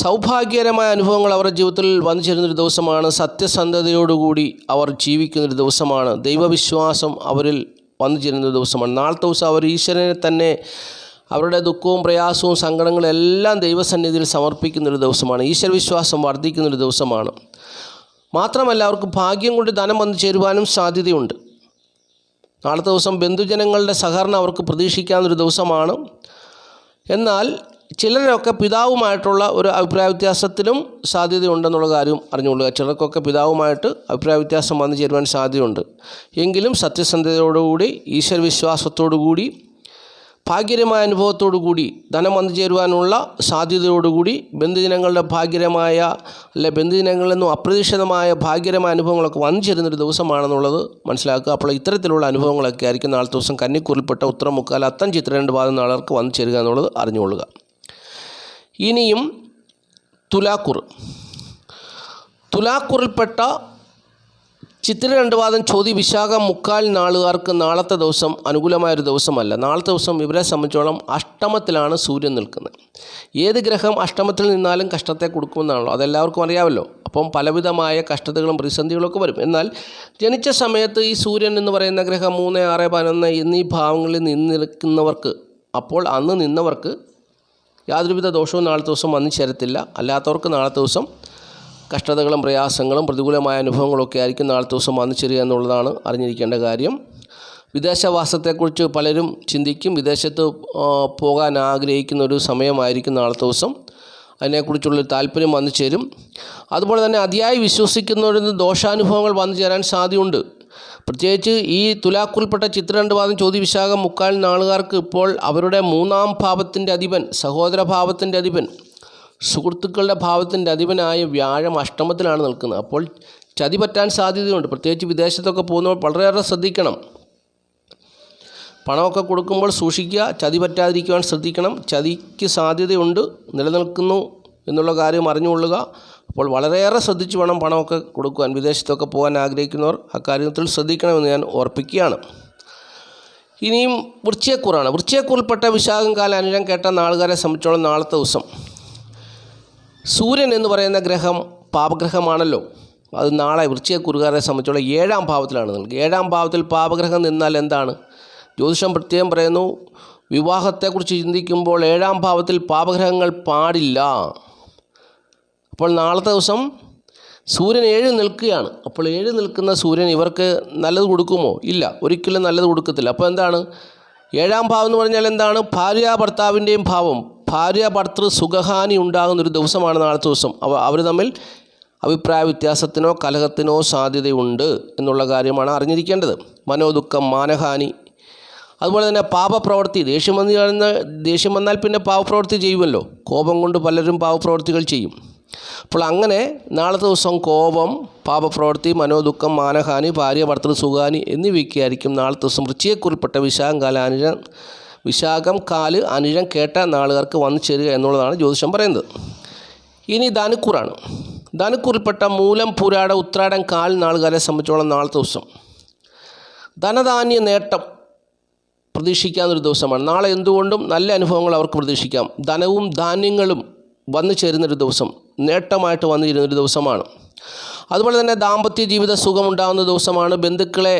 സൗഭാഗ്യകരമായ അനുഭവങ്ങൾ അവരുടെ ജീവിതത്തിൽ വന്നു ചേരുന്നൊരു ദിവസമാണ്. സത്യസന്ധതയോടുകൂടി അവർ ജീവിക്കുന്നൊരു ദിവസമാണ്. ദൈവവിശ്വാസം അവരിൽ വന്നു ചേരുന്നൊരു ദിവസമാണ്. നാളത്തെ ദിവസം അവർ ഈശ്വരനെ തന്നെ അവരുടെ ദുഃഖവും പ്രയാസവും സങ്കടങ്ങളും എല്ലാം ദൈവസന്നിധിയിൽ സമർപ്പിക്കുന്നൊരു ദിവസമാണ്. ഈശ്വരവിശ്വാസം വർദ്ധിക്കുന്നൊരു ദിവസമാണ്. മാത്രമല്ല അവർക്ക് ഭാഗ്യം കൊണ്ട് ധനം വന്നു ചേരുവാനും സാധ്യതയുണ്ട്. നാളത്തെ ദിവസം ബന്ധുജനങ്ങളുടെ സഹകരണം അവർക്ക് പ്രതീക്ഷിക്കാവുന്നൊരു ദിവസമാണ്. എന്നാൽ ചിലരൊക്കെ പിതാവുമായിട്ടുള്ള ഒരു അഭിപ്രായ വ്യത്യാസത്തിലും സാധ്യതയുണ്ടെന്നുള്ള കാര്യം അറിഞ്ഞുകൊള്ളുക. ചിലർക്കൊക്കെ പിതാവുമായിട്ട് അഭിപ്രായ വ്യത്യാസം വന്നു ചേരുവാൻ സാധ്യതയുണ്ട്. എങ്കിലും സത്യസന്ധതയോടുകൂടി, ഈശ്വരവിശ്വാസത്തോടുകൂടി, ഭാഗ്യകരമായ അനുഭവത്തോടുകൂടി, ധനം വന്നു ചേരുവാനുള്ള സാധ്യതയോടുകൂടി, ബന്ധുജനങ്ങളുടെ ഭാഗ്യകരമായ അല്ലെ ബന്ധുജനങ്ങളിൽ നിന്നും അപ്രതീക്ഷിതമായ ഭാഗ്യകരമായ അനുഭവങ്ങളൊക്കെ വന്നു ചേരുന്നൊരു ദിവസമാണെന്നുള്ളത് മനസ്സിലാക്കുക. അപ്പോൾ ഇത്തരത്തിലുള്ള അനുഭവങ്ങളൊക്കെ ആയിരിക്കും നാളത്തെ ദിവസം കന്നിക്കൂറിൽപ്പെട്ട ഉത്രം, മുക്കാൽ, അത്തം, ചിത്തിര 2 പാദം നാളുകാർക്ക് വന്നു ചേരുക എന്നുള്ളത് അറിഞ്ഞുകൊള്ളുക. ഇനിയും തുലാക്കൂറ്. തുലാക്കൂറിൽപ്പെട്ട ചിത്തിര 2 പാദം, ചോതി, വിശാഖം, മുക്കാൽ നാളുകാർക്ക് നാളത്തെ ദിവസം അനുകൂലമായൊരു ദിവസമല്ല. നാളത്തെ ദിവസം ഇവരെ സംബന്ധിച്ചോളം അഷ്ടമത്തിലാണ് സൂര്യൻ നിൽക്കുന്നത്. ഏത് ഗ്രഹം അഷ്ടമത്തിൽ നിന്നാലും കഷ്ടത്തെ കൊടുക്കുമെന്നാണല്ലോ, അതെല്ലാവർക്കും അറിയാമല്ലോ. അപ്പം പലവിധമായ കഷ്ടതകളും പ്രതിസന്ധികളൊക്കെ വരും. എന്നാൽ ജനിച്ച സമയത്ത് ഈ സൂര്യൻ എന്ന് പറയുന്ന ഗ്രഹം 3, 6, 11 എന്നീ ഭാവങ്ങളിൽ നിൽക്കുന്നവർക്ക്, അപ്പോൾ അന്ന് നിന്നവർക്ക് യാതൊരുവിധ ദോഷവും നാളത്തെ ദിവസം വന്നു ചേരത്തില്ല. അല്ലാത്തവർക്ക് നാളത്തെ ദിവസം കഷ്ടതകളും പ്രയാസങ്ങളും പ്രതികൂലമായ അനുഭവങ്ങളൊക്കെ ആയിരിക്കും നാളത്തെ ദിവസം വന്നു ചേരുക എന്നുള്ളതാണ് അറിഞ്ഞിരിക്കേണ്ട കാര്യം. വിദേശവാസത്തെക്കുറിച്ച് പലരും ചിന്തിക്കും. വിദേശത്ത് പോകാൻ ആഗ്രഹിക്കുന്ന ഒരു സമയമായിരിക്കും നാളത്തെ ദിവസം. അതിനെക്കുറിച്ചുള്ളൊരു താല്പര്യം വന്നു ചേരും. അതുപോലെ തന്നെ അതിയായി വിശ്വസിക്കുന്നവരിൽ നിന്ന് ദോഷാനുഭവങ്ങൾ വന്നു ചേരാൻ സാധ്യതയുണ്ട്. പ്രത്യേകിച്ച് ഈ തുലാക്കൂറിൽപ്പെട്ട ചിത്തിര 2 പാദം, ചോതി, വിശാഖം, മുക്കാൽ നാളുകാർക്ക് ഇപ്പോൾ അവരുടെ 3-ാം ഭാവത്തിൻ്റെ അധിപൻ, സഹോദരഭാവത്തിൻ്റെ അധിപൻ, സുഹൃത്തുക്കളുടെ ഭാവത്തിൻ്റെ അധിപനായ വ്യാഴം അഷ്ടമത്തിലാണ് നിൽക്കുന്നത്. അപ്പോൾ ചതി പറ്റാൻ സാധ്യതയുണ്ട്. പ്രത്യേകിച്ച് വിദേശത്തൊക്കെ പോകുന്നവർ വളരെയേറെ ശ്രദ്ധിക്കണം. പണമൊക്കെ കൊടുക്കുമ്പോൾ സൂക്ഷിക്കുക, ചതി പറ്റാതിരിക്കുവാൻ ശ്രദ്ധിക്കണം. ചതിക്ക് സാധ്യതയുണ്ട്, നിലനിൽക്കുന്നു എന്നുള്ള കാര്യം അറിഞ്ഞുകൊള്ളുക. അപ്പോൾ വളരെയേറെ ശ്രദ്ധിച്ച് വേണം പണമൊക്കെ കൊടുക്കുവാൻ. വിദേശത്തൊക്കെ പോകാൻ ആഗ്രഹിക്കുന്നവർ അക്കാര്യത്തിൽ ശ്രദ്ധിക്കണമെന്ന് ഞാൻ ഓർപ്പിക്കുകയാണ്. ഇനിയും വൃശ്ചികക്കൂറാണ്. വൃശ്ചികക്കൂറിൽപ്പെട്ട വിശാഖം, കാല, അനിഴം കേട്ട നാളുകാരെ സംബന്ധിച്ചോളം നാളത്തെ ദിവസം സൂര്യൻ എന്ന് പറയുന്ന ഗ്രഹം പാപഗ്രഹമാണല്ലോ. അത് നാളെ വൃശ്ചികക്കുറുകാരെ സംബന്ധിച്ചുള്ള 7-ാം ഭാവത്തിലാണ് നിൽക്കുക. 7-ാം ഭാവത്തിൽ പാപഗ്രഹം നിന്നാൽ എന്താണ്? ജ്യോതിഷം പ്രത്യേകം പറയുന്നു, വിവാഹത്തെക്കുറിച്ച് ചിന്തിക്കുമ്പോൾ 7-ാം ഭാവത്തിൽ പാപഗ്രഹങ്ങൾ പാടില്ല. അപ്പോൾ നാളത്തെ ദിവസം സൂര്യൻ 7 നിൽക്കുകയാണ്. അപ്പോൾ 7 നിൽക്കുന്ന സൂര്യൻ ഇവർക്ക് നല്ലത് കൊടുക്കുമോ? ഇല്ല, ഒരിക്കലും നല്ലത് കൊടുക്കത്തില്ല. അപ്പോൾ എന്താണ് 7-ാം ഭാവം എന്ന് പറഞ്ഞാൽ എന്താണ്? ഭാര്യ ഭർത്താവിൻ്റെയും ഭാവം, ഭാര്യ ഭർത്തൃ സുഖഹാനി ഉണ്ടാകുന്നൊരു ദിവസമാണ് നാളത്തെ ദിവസം. അവർ തമ്മിൽ അഭിപ്രായ വ്യത്യാസത്തിനോ കലഹത്തിനോ സാധ്യതയുണ്ട് എന്നുള്ള കാര്യമാണ് അറിഞ്ഞിരിക്കേണ്ടത്. മനോദുഃഖം, മാനഹാനി, അതുപോലെ തന്നെ പാപപ്രവൃത്തി. ദേഷ്യം വന്നാൽ പിന്നെ പാപപ്രവൃത്തി ചെയ്യുമല്ലോ. കോപം കൊണ്ട് പലരും പാപപ്രവൃത്തികൾ ചെയ്യും. അപ്പോൾ അങ്ങനെ നാളത്തെ ദിവസം കോപം, പാപപ്രവൃത്തി, മനോദുഃഖം, മാനഹാനി, ഭാര്യ ഭർത്തൃ സുഖാനി എന്നിവയ്ക്കായിരിക്കും നാളത്തെ ദിവസം വൃശ്ചികക്കുറിൽപ്പെട്ട വിശാഖം കാല് അനിഴം കേട്ട നാളുകാർക്ക് വന്നു ചേരുക എന്നുള്ളതാണ് ജ്യോതിഷം പറയുന്നത്. ഇനി ധനുക്കൂറാണ്. ധനുക്കൂറിൽപ്പെട്ട മൂലം, പുരാട, ഉത്രാടം, കാൽ നാളുകാരെ സംബന്ധിച്ചോളം നാളത്തെ ദിവസം ധനധാന്യ നേട്ടം പ്രതീക്ഷിക്കാവുന്നൊരു ദിവസമാണ്. നാളെ എന്തുകൊണ്ടും നല്ല അനുഭവങ്ങൾ അവർക്ക് പ്രതീക്ഷിക്കാം. ധനവും ധാന്യങ്ങളും വന്നു ചേരുന്നൊരു ദിവസം, നേട്ടമായിട്ട് വന്നു ചേരുന്നൊരു ദിവസമാണ്. അതുപോലെ തന്നെ ദാമ്പത്യ ജീവിത സുഖമുണ്ടാകുന്ന ദിവസമാണ്. ബന്ധുക്കളെ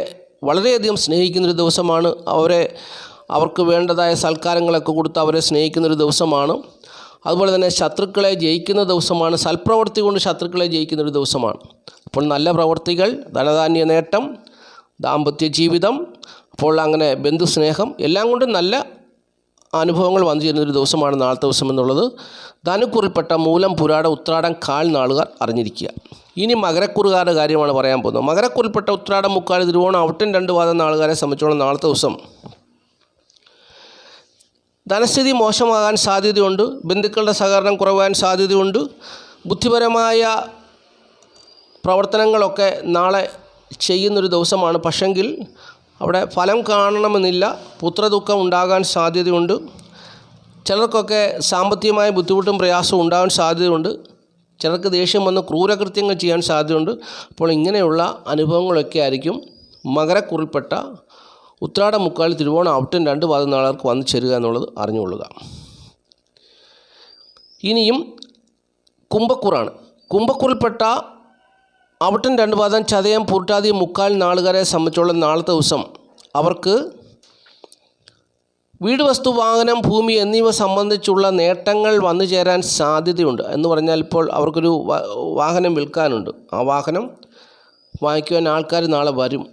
വളരെയധികം സ്നേഹിക്കുന്നൊരു ദിവസമാണ്. അവർക്ക് വേണ്ടതായ സൽക്കാരങ്ങളൊക്കെ കൊടുത്ത് അവരെ സ്നേഹിക്കുന്നൊരു ദിവസമാണ്. അതുപോലെ തന്നെ ശത്രുക്കളെ ജയിക്കുന്ന ദിവസമാണ്. സൽപ്രവൃത്തി കൊണ്ട് ശത്രുക്കളെ ജയിക്കുന്നൊരു ദിവസമാണ്. അപ്പോൾ നല്ല പ്രവൃത്തികൾ, ധനധാന്യ നേട്ടം, ദാമ്പത്യ ജീവിതം, അപ്പോൾ അങ്ങനെ ബന്ധുസ്നേഹം, എല്ലാം കൊണ്ടും നല്ല അനുഭവങ്ങൾ വന്നു ചേരുന്നൊരു ദിവസമാണ് നാളത്തെ ദിവസം എന്നുള്ളത് ധനുക്കുറിൽപ്പെട്ട മൂലം, പുരാട, ഉത്രാടം, കാൽ നാളുകാർ അറിഞ്ഞിരിക്കുക. ഇനി മകരക്കുറുകാരുടെ കാര്യമാണ് പറയാൻ പോകുന്നത്. മകരക്കുറിൽപ്പെട്ട ഉത്രാടം, മുക്കാൽ, തിരുവോണം, ഔട്ടൻ 2 പാദം നാളുകാരെ സംബന്ധിച്ചോളം നാളത്തെ ദിവസം ധനസ്ഥിതി മോശമാകാൻ സാധ്യതയുണ്ട്. ബന്ധുക്കളുടെ സഹകരണം കുറവാൻ സാധ്യതയുണ്ട്. ബുദ്ധിപരമായ പ്രവർത്തനങ്ങളൊക്കെ നാളെ ചെയ്യുന്നൊരു ദിവസമാണ്. പക്ഷെങ്കിൽ അവിടെ ഫലം കാണണമെന്നില്ല. പുത്രദുഃഖം ഉണ്ടാകാൻ സാധ്യതയുണ്ട്. ചിലർക്കൊക്കെ സാമ്പത്തികമായ ബുദ്ധിമുട്ടും പ്രയാസവും ഉണ്ടാകാൻ സാധ്യതയുണ്ട്. ചിലർക്ക് ദേഷ്യം വന്ന് ക്രൂരകൃത്യങ്ങൾ ചെയ്യാൻ സാധ്യതയുണ്ട്. അപ്പോൾ ഇങ്ങനെയുള്ള അനുഭവങ്ങളൊക്കെ ആയിരിക്കും മകരക്കുറിൽപ്പെട്ട ഉത്രാടം, മുക്കാൽ, തിരുവോണം, ഔട്ടൻ 2 പാദം നാളുകാർക്ക് വന്നു ചേരുക എന്നുള്ളത് അറിഞ്ഞുകൊള്ളുക. ഇനിയും കുംഭക്കൂറാണ്. കുംഭക്കൂറിൽപ്പെട്ട ഔട്ടൻ 2 പാദം, ചതയം, പൂർട്ടാതി, മുക്കാൽ നാളുകാരെ സംബന്ധിച്ചുള്ള നാളത്തെ ദിവസം അവർക്ക് വീട്, വസ്തു, വാഹനം, ഭൂമി എന്നിവ സംബന്ധിച്ചുള്ള നേട്ടങ്ങൾ വന്നു ചേരാൻ സാധ്യതയുണ്ട്. എന്ന് പറഞ്ഞാൽ ഇപ്പോൾ അവർക്കൊരു വാഹനം വിൽക്കാനുണ്ട്. ആ വാഹനം വാങ്ങിക്കുവാൻ ആൾക്കാർ നാളെ വരും.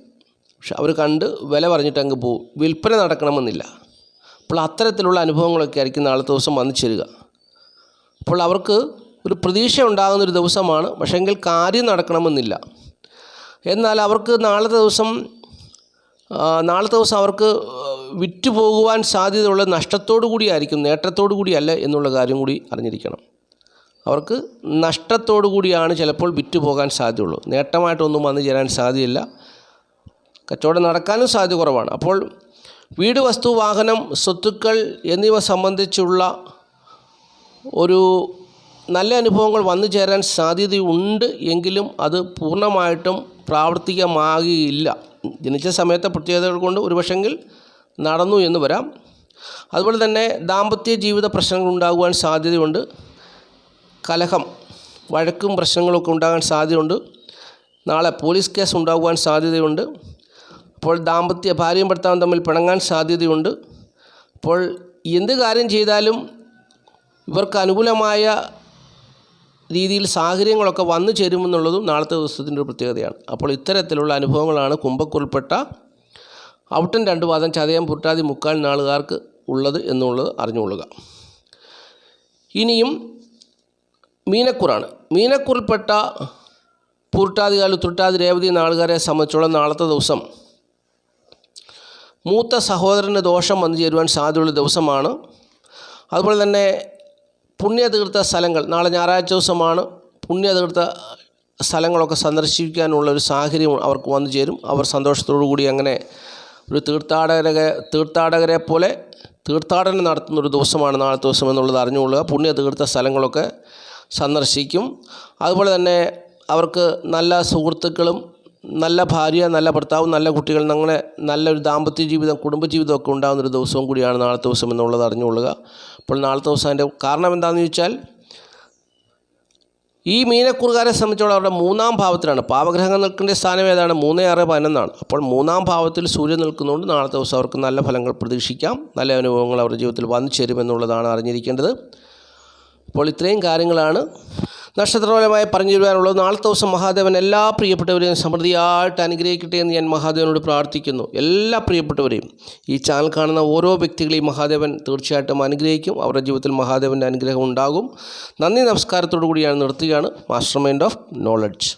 പക്ഷെ അവർ കണ്ട് വില പറഞ്ഞിട്ട് അങ്ങ് പോകും. വിൽപ്പന നടക്കണമെന്നില്ല. അപ്പോൾ അത്തരത്തിലുള്ള അനുഭവങ്ങളൊക്കെ ആയിരിക്കും നാളത്തെ ദിവസം വന്നു ചേരുക. അപ്പോൾ അവർക്ക് ഒരു പ്രതീക്ഷ ഉണ്ടാകുന്നൊരു ദിവസമാണ്. പക്ഷേങ്കിൽ കാര്യം നടക്കണമെന്നില്ല. എന്നാൽ അവർക്ക് നാളത്തെ ദിവസം അവർക്ക് വിറ്റ് പോകുവാൻ സാധ്യതയുള്ള നഷ്ടത്തോടു കൂടിയായിരിക്കും, നേട്ടത്തോടു കൂടിയല്ല എന്നുള്ള കാര്യം കൂടി അറിഞ്ഞിരിക്കണം. അവർക്ക് നഷ്ടത്തോടു കൂടിയാണ് ചിലപ്പോൾ വിറ്റ് പോകാൻ സാധ്യതയുള്ളൂ. നേട്ടമായിട്ടൊന്നും വന്നു ചേരാൻ സാധ്യതയില്ല. കച്ചവടം നടക്കാനും സാധ്യത കുറവാണ്. അപ്പോൾ വീട്, വസ്തു, വാഹനം, സ്വത്തുക്കൾ എന്നിവ സംബന്ധിച്ചുള്ള ഒരു നല്ല അനുഭവങ്ങൾ വന്നു ചേരാൻ സാധ്യതയുണ്ട്. എങ്കിലും അത് പൂർണ്ണമായിട്ടും പ്രാവർത്തികമാകില്ല. ജനിച്ച സമയത്തെ പ്രത്യേകതകൾ കൊണ്ട് ഒരുപക്ഷെങ്കിൽ നടന്നു എന്ന് വരാം. അതുപോലെ തന്നെ ദാമ്പത്യ ജീവിത പ്രശ്നങ്ങൾ ഉണ്ടാകുവാൻ സാധ്യതയുണ്ട്. കലഹം, വഴക്കും പ്രശ്നങ്ങളൊക്കെ ഉണ്ടാകാൻ സാധ്യതയുണ്ട്. നാളെ പോലീസ് കേസ് ഉണ്ടാകുവാൻ സാധ്യതയുണ്ട്. അപ്പോൾ ഭാര്യയും ഭർത്താവും തമ്മിൽ പിണങ്ങാൻ സാധ്യതയുണ്ട്. അപ്പോൾ എന്ത് കാര്യം ചെയ്താലും ഇവർക്ക് അനുകൂലമായ രീതിയിൽ സാഹചര്യങ്ങളൊക്കെ വന്നു ചേരുമെന്നുള്ളതും നാളത്തെ ദിവസത്തിൻ്റെ ഒരു പ്രത്യേകതയാണ്. അപ്പോൾ ഇത്തരത്തിലുള്ള അനുഭവങ്ങളാണ് കുംഭക്കൂറിൽപ്പെട്ട ഔട്ടൻ 2 പാദം, ചതയം, പൂർട്ടാതി, മുക്കാൽ നാളുകാർക്ക് ഉള്ളത് എന്നുള്ളത് അറിഞ്ഞുകൊള്ളുക. ഇനിയും മീനക്കൂറാണ്. മീനക്കൂറിൽപ്പെട്ട പൂർട്ടാതി, കാൽ, ഉത്രട്ടാതി, രേവതി നാളുകാരെ സംബന്ധിച്ചുള്ള നാളത്തെ ദിവസം മൂത്ത സഹോദരന് ദോഷം വന്നു ചേരുവാൻ സാധ്യതയുള്ള ദിവസമാണ്. അതുപോലെ തന്നെ പുണ്യതീർത്ഥ സ്ഥലങ്ങൾ, നാളെ ഞായറാഴ്ച ദിവസമാണ്. പുണ്യതീർത്ഥ സ്ഥലങ്ങളൊക്കെ സന്ദർശിക്കാനുള്ളൊരു സാഹചര്യം അവർക്ക് വന്നു ചേരും. അവർ സന്തോഷത്തോടു കൂടി അങ്ങനെ ഒരു തീർത്ഥാടകരെ പോലെ തീർത്ഥാടനം നടത്തുന്നൊരു ദിവസമാണ് നാളത്തെ ദിവസം എന്നുള്ളത് അറിഞ്ഞുകൊള്ളുക. പുണ്യതീർത്ഥ സ്ഥലങ്ങളൊക്കെ സന്ദർശിക്കും. അതുപോലെ തന്നെ അവർക്ക് നല്ല സുഹൃത്തുക്കളും, നല്ല ഭാര്യ, നല്ല ഭർത്താവും, നല്ല കുട്ടികൾ, അങ്ങനെ നല്ലൊരു ദാമ്പത്യ ജീവിതം, കുടുംബജീവിതമൊക്കെ ഉണ്ടാകുന്നൊരു ദിവസവും കൂടിയാണ് നാളത്തെ ദിവസം എന്നുള്ളത് അറിഞ്ഞുകൊള്ളുക. അപ്പോൾ നാളത്തെ ദിവസം അതിൻ്റെ കാരണം എന്താണെന്ന് ചോദിച്ചാൽ ഈ മീനക്കൂറുകാരെ സംബന്ധിച്ചോളം അവരുടെ 3-ാം ഭാവത്തിലാണ്. പാപഗ്രഹങ്ങൾ നിൽക്കേണ്ട സ്ഥാനം ഏതാണ്? 3, 6, 11. അപ്പോൾ 3-ാം ഭാവത്തിൽ സൂര്യൻ നിൽക്കുന്നതുകൊണ്ട് നാളത്തെ ദിവസം അവർക്ക് നല്ല ഫലങ്ങൾ പ്രതീക്ഷിക്കാം. നല്ല അനുഭവങ്ങൾ അവരുടെ ജീവിതത്തിൽ വന്നു ചേരുമെന്നുള്ളതാണ് അറിഞ്ഞിരിക്കേണ്ടത്. അപ്പോൾ ഇത്രയും കാര്യങ്ങളാണ് നക്ഷത്രപരമായി പറഞ്ഞു തരുവാനുള്ളത്. നാളത്തെ ദിവസം മഹാദേവൻ എല്ലാ പ്രിയപ്പെട്ടവരെയും സമൃദ്ധിയായിട്ട് അനുഗ്രഹിക്കട്ടെ എന്ന് ഞാൻ മഹാദേവനോട് പ്രാർത്ഥിക്കുന്നു. എല്ലാ പ്രിയപ്പെട്ടവരെയും ഈ ചാനൽ കാണുന്ന ഓരോ വ്യക്തികളെയും മഹാദേവൻ തീർച്ചയായിട്ടും അനുഗ്രഹിക്കും. അവരുടെ ജീവിതത്തിൽ മഹാദേവൻ്റെ അനുഗ്രഹം ഉണ്ടാകും. നന്ദി, നമസ്കാരത്തോടു കൂടി ഞാൻ നിർത്തുകയാണ്. Master mind of knowledge.